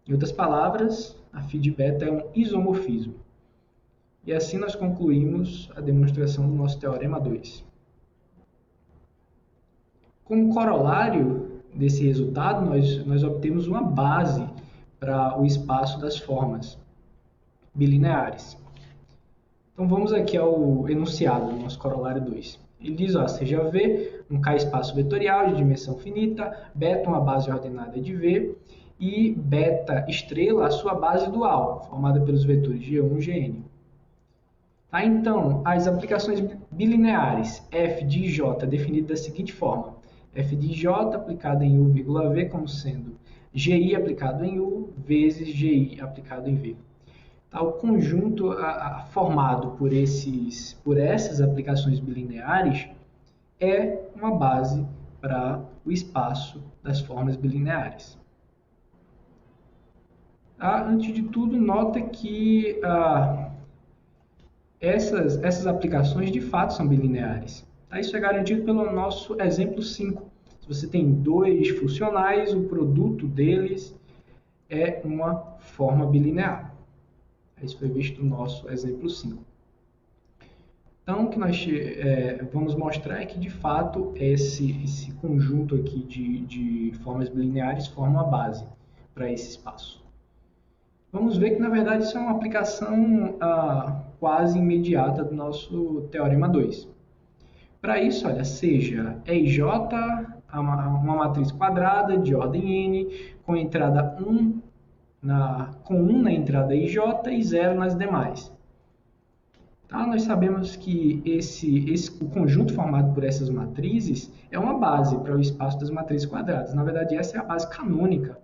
S1: Em outras palavras, a φ de beta é um isomorfismo. E assim nós concluímos a demonstração do nosso teorema 2. Como corolário desse resultado, nós obtemos uma base para o espaço das formas bilineares. Então vamos aqui ao enunciado do nosso corolário 2. Ele diz, ó, seja V um K-espaço vetorial de dimensão finita, beta uma base ordenada de V, e beta estrela a sua base dual, formada pelos vetores G1 e Gn. Tá? Então, as aplicações bilineares f de j definidas da seguinte forma: f de j aplicado em u, v como sendo gi aplicado em u vezes gi aplicado em v. Tá? O conjunto formado por essas aplicações bilineares é uma base para o espaço das formas bilineares. Tá? Antes de tudo, nota que essas aplicações de fato são bilineares. Tá? Isso é garantido pelo nosso exemplo 5. Se você tem dois funcionais, o produto deles é uma forma bilinear. Isso foi visto no nosso exemplo 5. Então, o que nós vamos mostrar é que, de fato, esse conjunto aqui de formas bilineares forma uma base para esse espaço. Vamos ver que, na verdade, isso é uma aplicação quase imediata do nosso Teorema 2. Para isso, olha, seja EJ uma matriz quadrada de ordem n, com entrada 1 com 1 na entrada IJ e 0 nas demais. Tá? Nós sabemos que o conjunto formado por essas matrizes é uma base para o espaço das matrizes quadradas. Na verdade, essa é a base canônica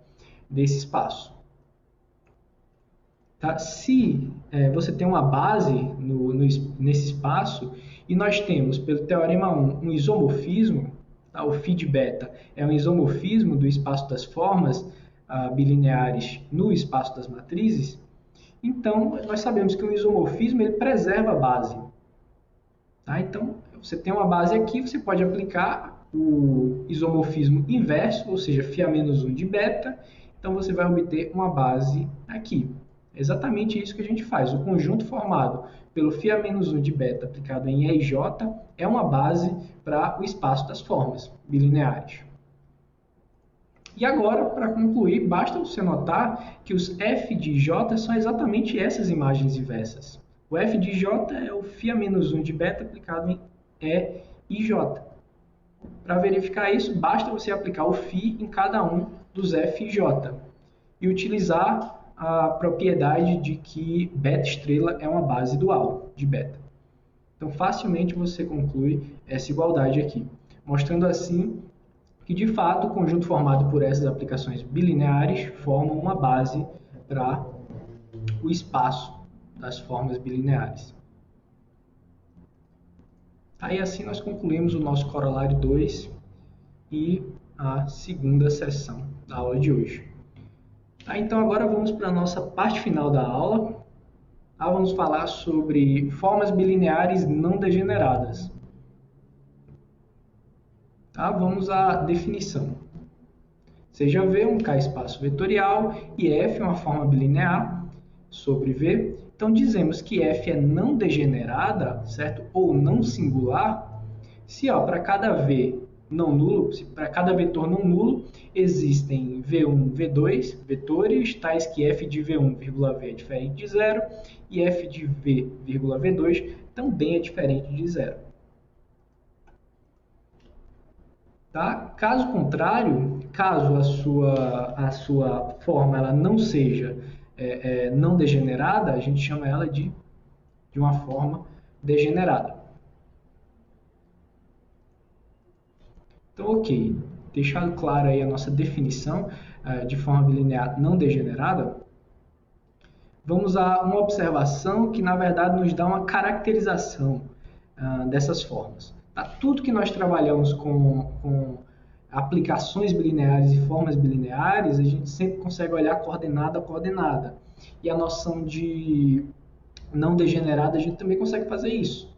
S1: desse espaço. Tá? Se você tem uma base nesse espaço e nós temos, pelo Teorema 1, um isomorfismo, tá? O φ de beta é um isomorfismo do espaço das formas, bilineares no espaço das matrizes, então nós sabemos que o isomorfismo ele preserva a base. Tá? Então, você tem uma base aqui, você pode aplicar o isomorfismo inverso, ou seja, φ-1 de beta, então você vai obter uma base aqui. É exatamente isso que a gente faz. O conjunto formado pelo φ-1 de beta aplicado em EJ é uma base para o espaço das formas bilineares. E agora, para concluir, basta você notar que os f de J são exatamente essas imagens inversas. O f de J é o φ-1 de beta aplicado em E e J. Para verificar isso, basta você aplicar o φ em cada um dos f e J e utilizar a propriedade de que beta estrela é uma base dual de beta. Então, facilmente você conclui essa igualdade aqui, mostrando assim que, de fato, o conjunto formado por essas aplicações bilineares forma uma base para o espaço das formas bilineares. Aí, assim, nós concluímos o nosso corolário 2 e a segunda sessão da aula de hoje. Tá, então, agora vamos para a nossa parte final da aula. Tá, vamos falar sobre formas bilineares não degeneradas. Tá, vamos à definição. Seja V um K-espaço vetorial e F uma forma bilinear sobre V. Então, dizemos que F é não degenerada, certo? Ou não singular, se para cada V não nulo, para cada vetor não nulo, existem V1, V2 vetores, tais que f de V1, V é diferente de zero e f de V, V2 também é diferente de zero. Tá? Caso contrário, caso a sua forma ela não seja não degenerada, a gente chama ela de uma forma degenerada. Então, ok, deixado claro aí a nossa definição de forma bilinear não degenerada, vamos a uma observação que, na verdade, nos dá uma caracterização dessas formas. Tá? Tudo que nós trabalhamos com aplicações bilineares e formas bilineares, a gente sempre consegue olhar coordenada a coordenada. E a noção de não degenerada, a gente também consegue fazer isso.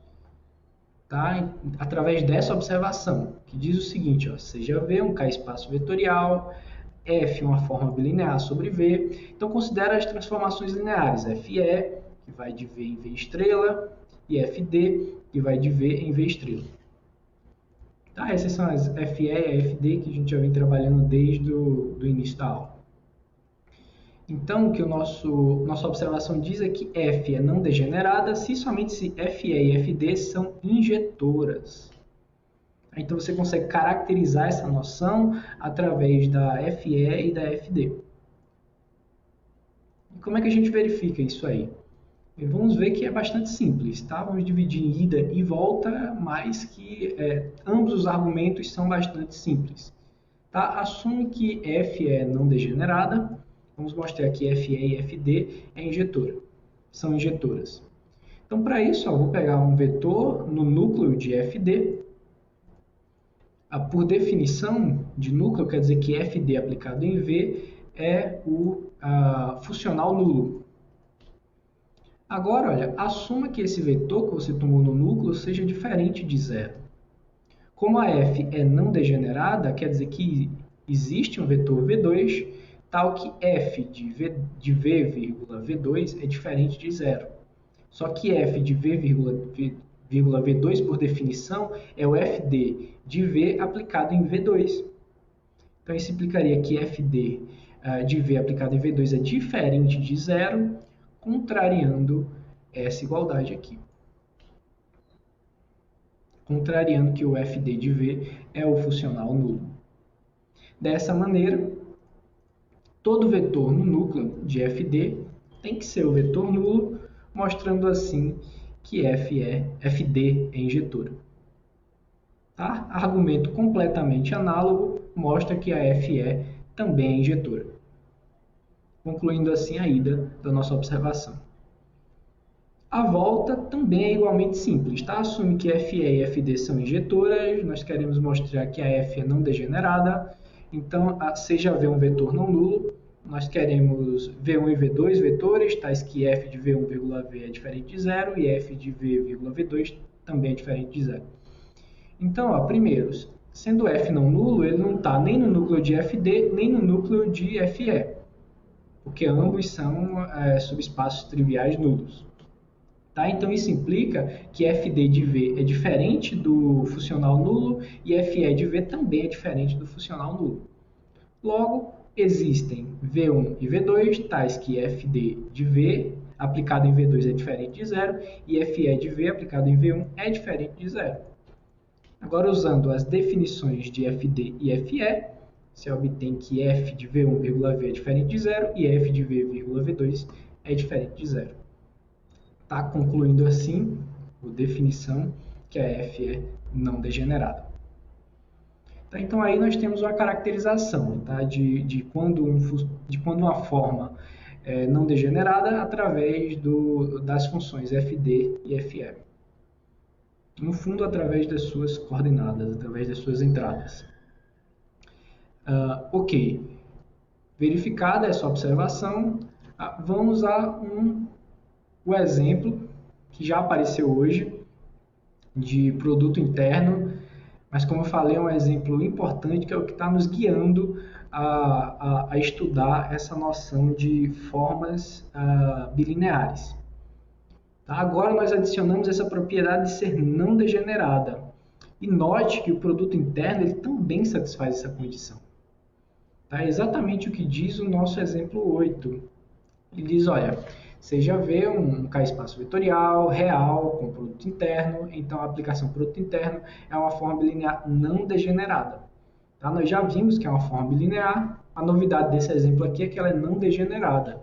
S1: Tá? Através dessa observação, que diz o seguinte, seja V um K-espaço vetorial, F uma forma bilinear sobre V. Então, considera as transformações lineares, FE, que vai de V em V estrela, e FD, que vai de V em V estrela. Tá? Essas são as FE e FD que a gente já vem trabalhando desde o início da aula. Então, o que nossa observação diz é que F é não degenerada somente se FE e FD são injetoras. Então, você consegue caracterizar essa noção através da FE e da FD. E como é que a gente verifica isso aí? E vamos ver que é bastante simples, tá? Vamos dividir em ida e volta, mas que ambos os argumentos são bastante simples. Tá? Assume que F é não degenerada. Vamos mostrar que FE e FD são injetoras. Então, para isso, eu vou pegar um vetor no núcleo de FD. Por definição de núcleo, quer dizer que FD aplicado em V é o funcional nulo. Agora, olha, assuma que esse vetor que você tomou no núcleo seja diferente de zero. Como a F é não degenerada, quer dizer que existe um vetor V2, tal que f de V, V2 é diferente de zero. Só que f de V, V2, por definição, é o fd de V aplicado em V2. Então, isso implicaria que fd de V aplicado em V2 é diferente de zero, contrariando essa igualdade aqui. Contrariando que o fd de V é o funcional nulo. Dessa maneira, todo vetor no núcleo de FD tem que ser o vetor nulo, mostrando assim que FD é injetora. Tá? Argumento completamente análogo mostra que a FE também é injetora. Concluindo assim a ida da nossa observação. A volta também é igualmente simples. Tá? Assume que FE e FD são injetoras, nós queremos mostrar que a F é não degenerada. Então, seja V um vetor não nulo, nós queremos V1 e V2 vetores, tais que f de V1, V é diferente de zero e f de V, V2 também é diferente de zero. Então, primeiro, sendo f não nulo, ele não está nem no núcleo de fd, nem no núcleo de fe, porque ambos são subespaços triviais nulos. Tá? Então, isso implica que fd de v é diferente do funcional nulo e fe de v também é diferente do funcional nulo. Logo, existem V1 e V2, tais que fd de v aplicado em V2 é diferente de zero e fe de v aplicado em V1 é diferente de zero. Agora, usando as definições de fd e fe, você obtém que f de V1, v é diferente de zero e f de v, V2 é diferente de zero. Tá? Concluindo assim, a definição que a f é não degenerada. Tá? Então, aí nós temos uma caracterização, tá? de quando uma forma é não degenerada através das funções fd e fe. No fundo, através das suas coordenadas, através das suas entradas. Ok. Verificada essa observação, vamos a o exemplo que já apareceu hoje de produto interno, mas como eu falei, é um exemplo importante que é o que está nos guiando a estudar essa noção de formas bilineares. Tá? Agora nós adicionamos essa propriedade de ser não degenerada. E note que o produto interno ele também satisfaz essa condição. Tá? É exatamente o que diz o nosso exemplo 8. Ele diz, olha, seja V um K-espaço vetorial, real, com produto interno, então a aplicação produto interno é uma forma bilinear não degenerada. Tá? Nós já vimos que é uma forma bilinear, a novidade desse exemplo aqui é que ela é não degenerada.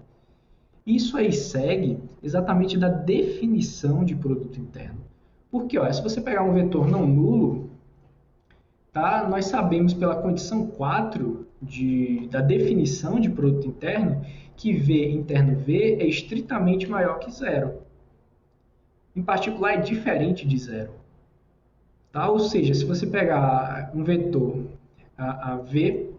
S1: Isso aí segue exatamente da definição de produto interno. Porque, olha, se você pegar um vetor não nulo, tá? Nós sabemos pela condição 4 da definição de produto interno que V interno V é estritamente maior que zero. Em particular, é diferente de zero. Tá? Ou seja, se você pegar um vetor a V,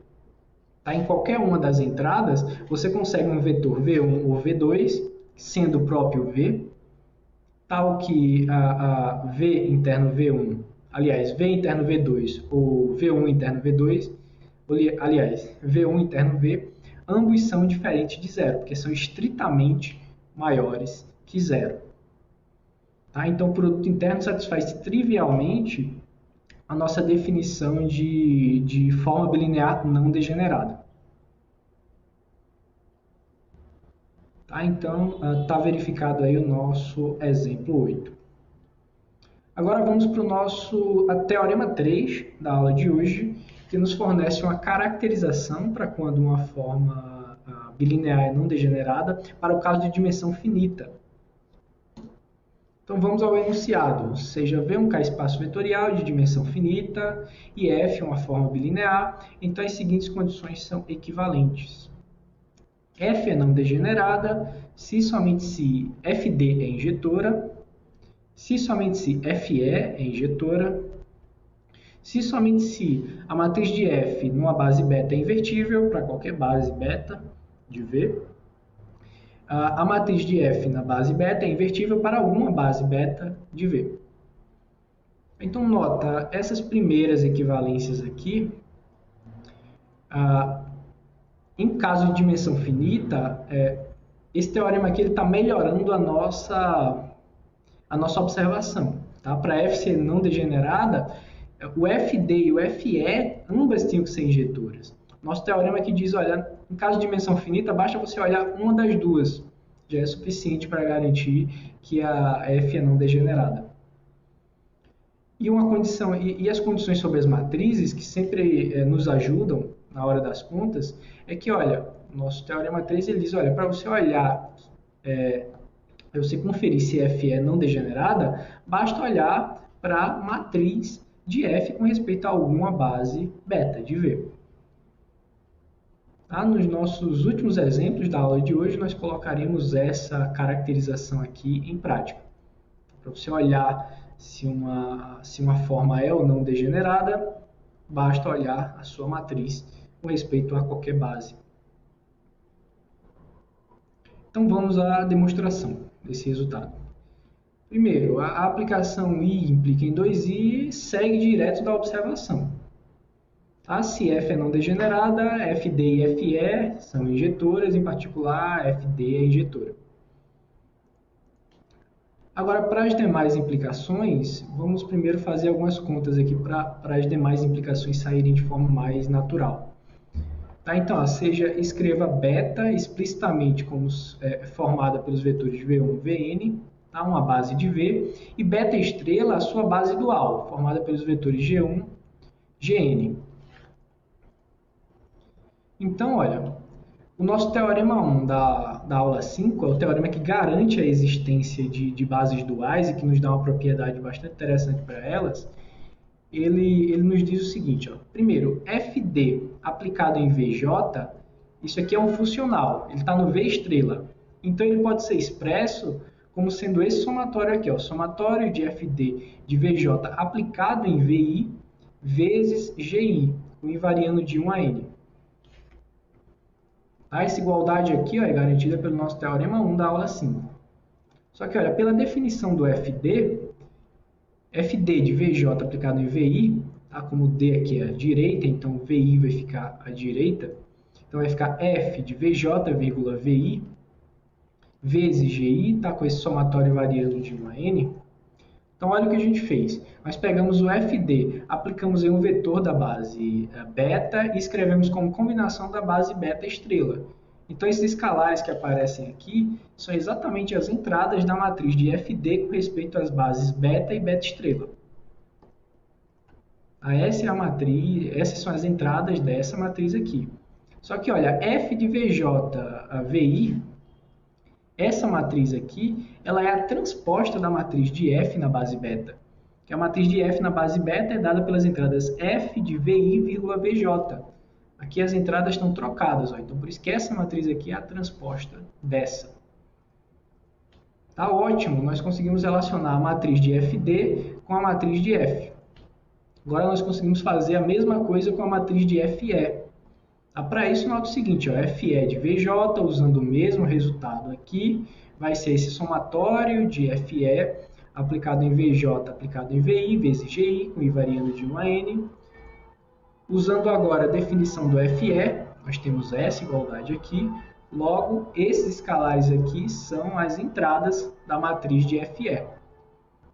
S1: tá, em qualquer uma das entradas, você consegue um vetor V1 ou V2, sendo o próprio V, tal que a V interno V1, aliás, V interno V2 ou V1 interno V2, aliás, V1 interno V, ambos são diferentes de zero, porque são estritamente maiores que zero. Tá? Então, o produto interno satisfaz trivialmente a nossa definição de forma bilinear não degenerada. Tá? Então, está verificado aí o nosso exemplo 8. Agora vamos para o nosso teorema 3 da aula de hoje, que nos fornece uma caracterização para quando uma forma bilinear é não degenerada para o caso de dimensão finita. Então vamos ao enunciado, seja V um K-espaço vetorial de dimensão finita e F uma forma bilinear, então as seguintes condições são equivalentes. F é não degenerada se somente se Fd é injetora, se somente se Fe é injetora, se somente se a matriz de F numa base beta é invertível, para qualquer base beta de V, a matriz de F na base beta é invertível para alguma base beta de V. Então, nota, essas primeiras equivalências aqui, em caso de dimensão finita, esse teorema aqui está melhorando a nossa observação. Tá? Para F ser não degenerada, o Fd e o Fe, ambas tinham que ser injetoras. Nosso teorema aqui diz, olha, em caso de dimensão finita, basta você olhar uma das duas. Já é suficiente para garantir que a F é não degenerada. E as condições sobre as matrizes, que sempre nos ajudam na hora das contas, é que, olha, nosso teorema 3 ele diz, olha, para você olhar, para você conferir se F é não degenerada, basta olhar para a matriz de F com respeito a alguma base beta de V. Tá? Nos nossos últimos exemplos da aula de hoje, nós colocaremos essa caracterização aqui em prática. Para você olhar se uma forma é ou não degenerada, basta olhar a sua matriz com respeito a qualquer base. Então vamos à demonstração desse resultado. Primeiro, a aplicação I implica em 2I segue direto da observação. Tá? Se F é não degenerada, FD e FE são injetoras, em particular FD é injetora. Agora, para as demais implicações, vamos primeiro fazer algumas contas aqui para as demais implicações saírem de forma mais natural. Tá? Então, escreva beta explicitamente como formada pelos vetores V1 e Vn, tá? Uma base de V, e beta estrela a sua base dual, formada pelos vetores G1 Gn. Então, olha, o nosso teorema 1 da aula 5 é o teorema que garante a existência de bases duais e que nos dá uma propriedade bastante interessante para elas. Ele nos diz o seguinte, ó. Primeiro, FD aplicado em VJ, isso aqui é um funcional, ele está no V estrela. Então, ele pode ser expresso como sendo esse somatório aqui, ó, somatório de FD de VJ aplicado em VI vezes GI, com I variando de 1 a N. Tá? Essa igualdade aqui, ó, é garantida pelo nosso teorema 1 da aula 5. Só que, olha, pela definição do FD de VJ aplicado em VI, tá? Como D aqui é a direita, então VI vai ficar à direita. Então vai ficar F de VJ, vírgula VI, vezes GI, tá? Com esse somatório variando de 1 a N. Então olha o que a gente fez. Nós pegamos o FD, aplicamos em um vetor da base beta e escrevemos como combinação da base beta estrela. Então, esses escalares que aparecem aqui são exatamente as entradas da matriz de FD com respeito às bases beta e beta estrela. Essa é a matriz, essas são as entradas dessa matriz aqui. Só que, olha, F de VJ VI, essa matriz aqui, ela é a transposta da matriz de F na base beta. Que a matriz de F na base beta é dada pelas entradas F de VI, VJ. Aqui as entradas estão trocadas, ó. Então por isso que essa matriz aqui é a transposta dessa. Tá ótimo, nós conseguimos relacionar a matriz de FD com a matriz de F. Agora nós conseguimos fazer a mesma coisa com a matriz de FE. Tá? Para isso, note o seguinte, ó, FE de VJ, usando o mesmo resultado aqui, vai ser esse somatório de FE aplicado em VJ, aplicado em VI, vezes GI, com I variando de 1 a N. Usando agora a definição do FE, nós temos essa igualdade aqui, logo esses escalares aqui são as entradas da matriz de FE,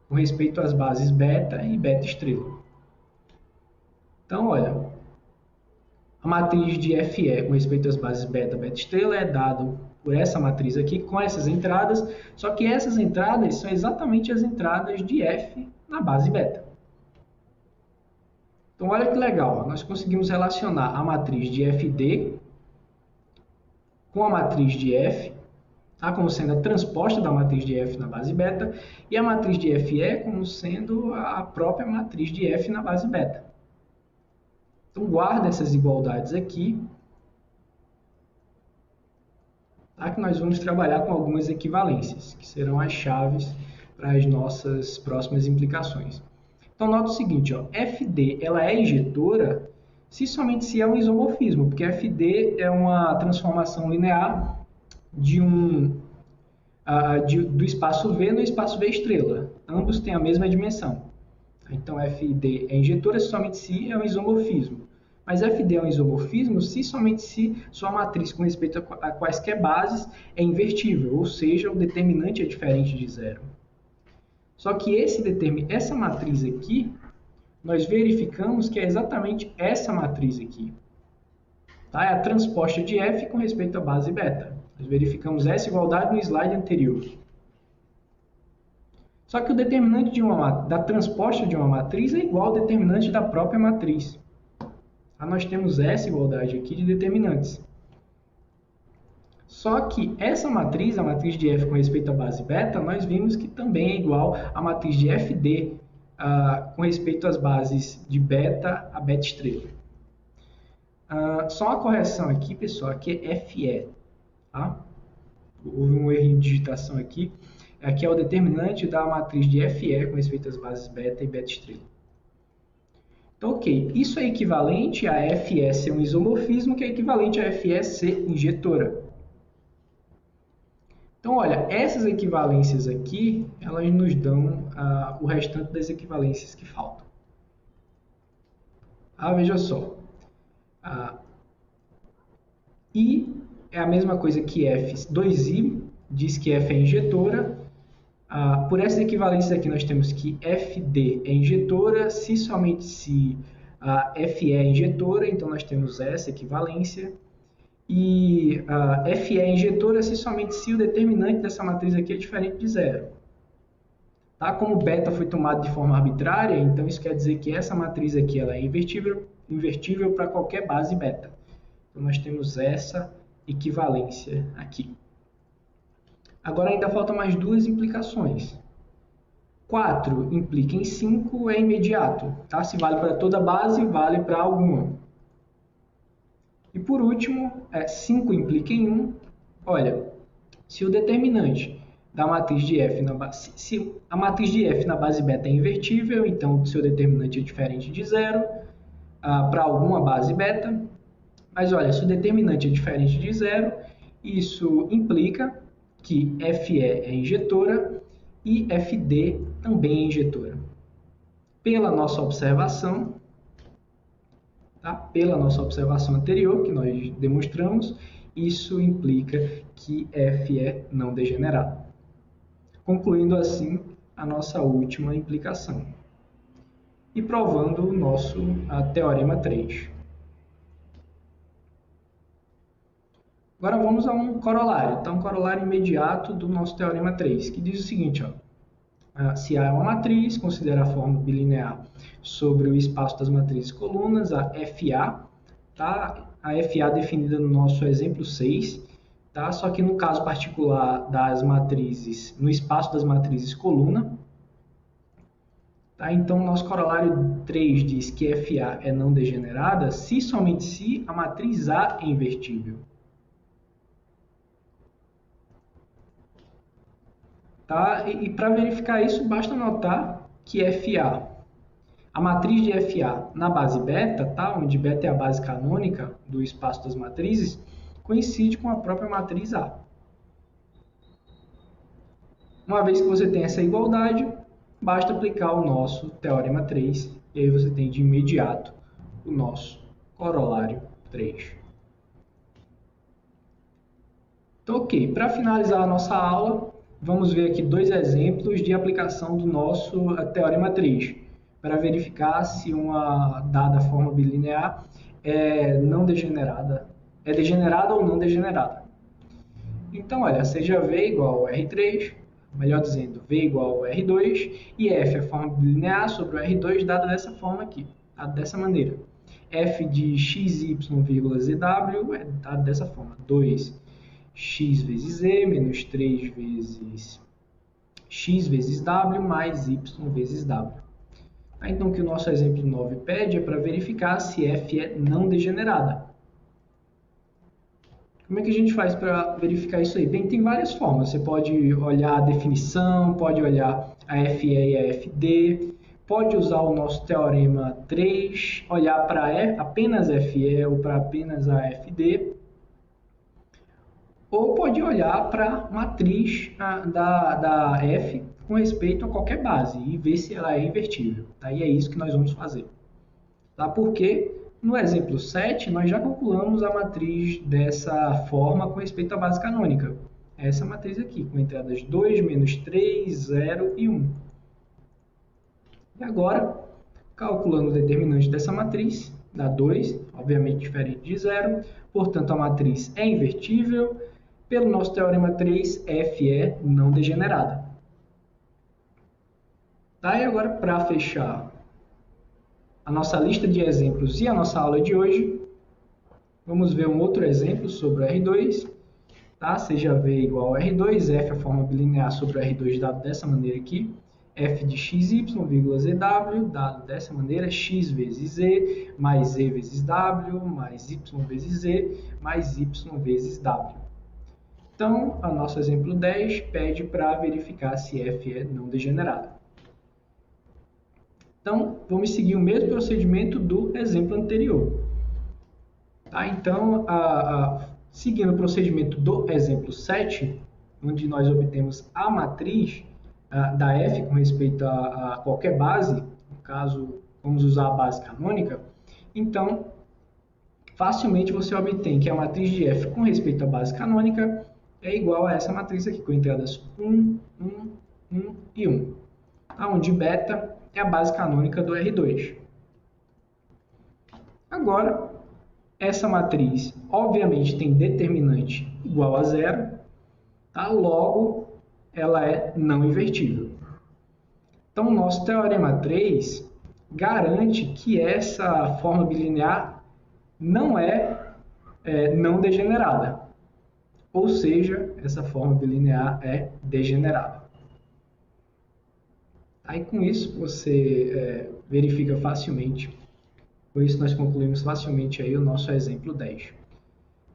S1: com respeito às bases beta e beta estrela. Então, olha, a matriz de FE com respeito às bases beta e beta estrela é dado por essa matriz aqui, com essas entradas, só que essas entradas são exatamente as entradas de F na base beta. Então, olha que legal, nós conseguimos relacionar a matriz de FD com a matriz de F, tá? Como sendo a transposta da matriz de F na base beta, e a matriz de FE como sendo a própria matriz de F na base beta. Então, guarda essas igualdades aqui, tá? Que nós vamos trabalhar com algumas equivalências, que serão as chaves para as nossas próximas implicações. Então, nota o seguinte, ó, FD ela é injetora somente se é um isomorfismo, porque FD é uma transformação linear do espaço V no espaço V estrela. Ambos têm a mesma dimensão. Então, FD é injetora somente se é um isomorfismo. Mas FD é um isomorfismo somente se sua matriz com respeito a quaisquer bases é invertível, ou seja, o determinante é diferente de zero. Só que essa matriz aqui, nós verificamos que é exatamente essa matriz aqui. Tá? É a transposta de F com respeito à base beta. Nós verificamos essa igualdade no slide anterior. Só que o determinante da transposta de uma matriz é igual ao determinante da própria matriz. Tá? Nós temos essa igualdade aqui de determinantes. Só que essa matriz, a matriz de F com respeito à base beta, nós vimos que também é igual à matriz de FD com respeito às bases de beta a beta estrela. Só uma correção aqui, pessoal, aqui é FE. Tá? Houve um erro de digitação aqui. Aqui é o determinante da matriz de FE com respeito às bases beta e beta estrela. Então, ok, isso é equivalente a FE ser um isomorfismo, que é equivalente a FE ser injetora. Então, olha, essas equivalências aqui, elas nos dão o restante das equivalências que faltam. Veja só. I é a mesma coisa que F, 2I, diz que F é injetora. Por essas equivalências aqui, nós temos que FD é injetora, se somente se FE é injetora, então nós temos essa equivalência. E FE é injetora se somente se o determinante dessa matriz aqui é diferente de zero. Tá? Como beta foi tomado de forma arbitrária, então isso quer dizer que essa matriz aqui ela é invertível para qualquer base beta. Então nós temos essa equivalência aqui. Agora ainda faltam mais duas implicações. 4 implica em 5 é imediato. Tá? Se vale para toda base, vale para alguma. E por último, 5 implica em 1. Olha, se o determinante da matriz de F na base, se a matriz de F na base beta é invertível, então o seu determinante é diferente de zero para alguma base beta. Mas olha, se o determinante é diferente de zero, isso implica que FE é injetora e FD também é injetora. Pela nossa observação, tá? Pela nossa observação anterior, que nós demonstramos, isso implica que F é não degenerado. Concluindo assim a nossa última implicação. E provando o nosso teorema 3. Agora vamos a um corolário. Então, um corolário imediato do nosso teorema 3, que diz o seguinte, se A é uma matriz, considera a forma bilinear sobre o espaço das matrizes colunas, a FA, tá? A FA definida no nosso exemplo 6, tá? Só que no caso particular das matrizes, no espaço das matrizes coluna. Tá? Então, nosso corolário 3 diz que FA é não degenerada se somente se a matriz A é invertível. Tá? E para verificar isso, basta notar que FA, a matriz de FA na base beta, tá? Onde beta é a base canônica do espaço das matrizes, coincide com a própria matriz A. Uma vez que você tem essa igualdade, basta aplicar o nosso teorema 3, e aí você tem de imediato o nosso corolário 3. Então, ok, para finalizar a nossa aula, vamos ver aqui dois exemplos de aplicação do nosso teorema 3, para verificar se uma dada forma bilinear é não degenerada, é degenerada ou não degenerada. Então, olha, seja V igual a R3, melhor dizendo, V igual a R2, e F é a forma bilinear sobre o R2 dada dessa forma aqui, dada dessa maneira. F de xy, zw é dado dessa forma, 2x vezes z menos 3 vezes x vezes w mais y vezes w. Então, o que o nosso exemplo 9 pede é para verificar se f é não degenerada. Como é que a gente faz para verificar isso aí? Bem, tem várias formas. Você pode olhar a definição, pode olhar a FE e a FD, pode usar o nosso teorema 3, olhar para apenas FE ou para apenas a FD, ou pode olhar para a matriz da F com respeito a qualquer base e ver se ela é invertível. Tá? E é isso que nós vamos fazer. Tá? Porque no exemplo 7, nós já calculamos a matriz dessa forma com respeito à base canônica. Essa matriz aqui, com entradas 2, menos 3, 0 e 1. E agora, calculando o determinante dessa matriz, dá 2, obviamente diferente de 0. Portanto, a matriz é invertível. Pelo nosso teorema 3, F é não degenerada. Tá? E agora, para fechar a nossa lista de exemplos e a nossa aula de hoje, vamos ver um outro exemplo sobre o R2. Tá? Seja V igual a R2, F é a forma bilinear sobre o R2 dado dessa maneira aqui. F de xy, zw, dado dessa maneira, x vezes z, mais z vezes w, mais y vezes z, mais y vezes w. Então, o nosso exemplo 10 pede para verificar se F é não degenerada. Então, vamos seguir o mesmo procedimento do exemplo anterior. Tá? Então, seguindo o procedimento do exemplo 7, onde nós obtemos a matriz da F com respeito a qualquer base, no caso, vamos usar a base canônica, então, facilmente você obtém que a matriz de F com respeito à base canônica é igual a essa matriz aqui, com entradas 1, 1, 1 e 1, onde beta é a base canônica do R2. Agora, essa matriz, obviamente, tem determinante igual a zero, tá? Logo, ela é não invertível. Então, o nosso teorema 3 garante que essa forma bilinear não é não degenerada. Ou seja, essa forma bilinear é degenerada. Aí, com isso, você verifica facilmente. Com isso, nós concluímos facilmente aí o nosso exemplo 10.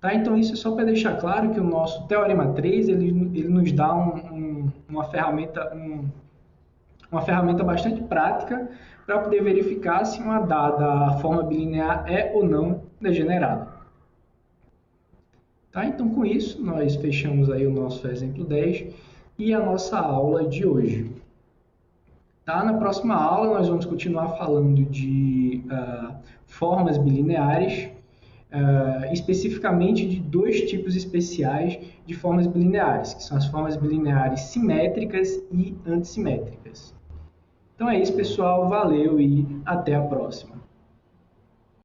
S1: Tá? Então, isso é só para deixar claro que o nosso teorema 3 ele nos dá uma ferramenta bastante prática para poder verificar se uma dada forma bilinear é ou não degenerada. Tá? Então, com isso, nós fechamos aí o nosso exemplo 10 e a nossa aula de hoje. Tá? Na próxima aula, nós vamos continuar falando de formas bilineares, especificamente de dois tipos especiais de formas bilineares, que são as formas bilineares simétricas e antissimétricas. Então é isso, pessoal. Valeu e até a próxima.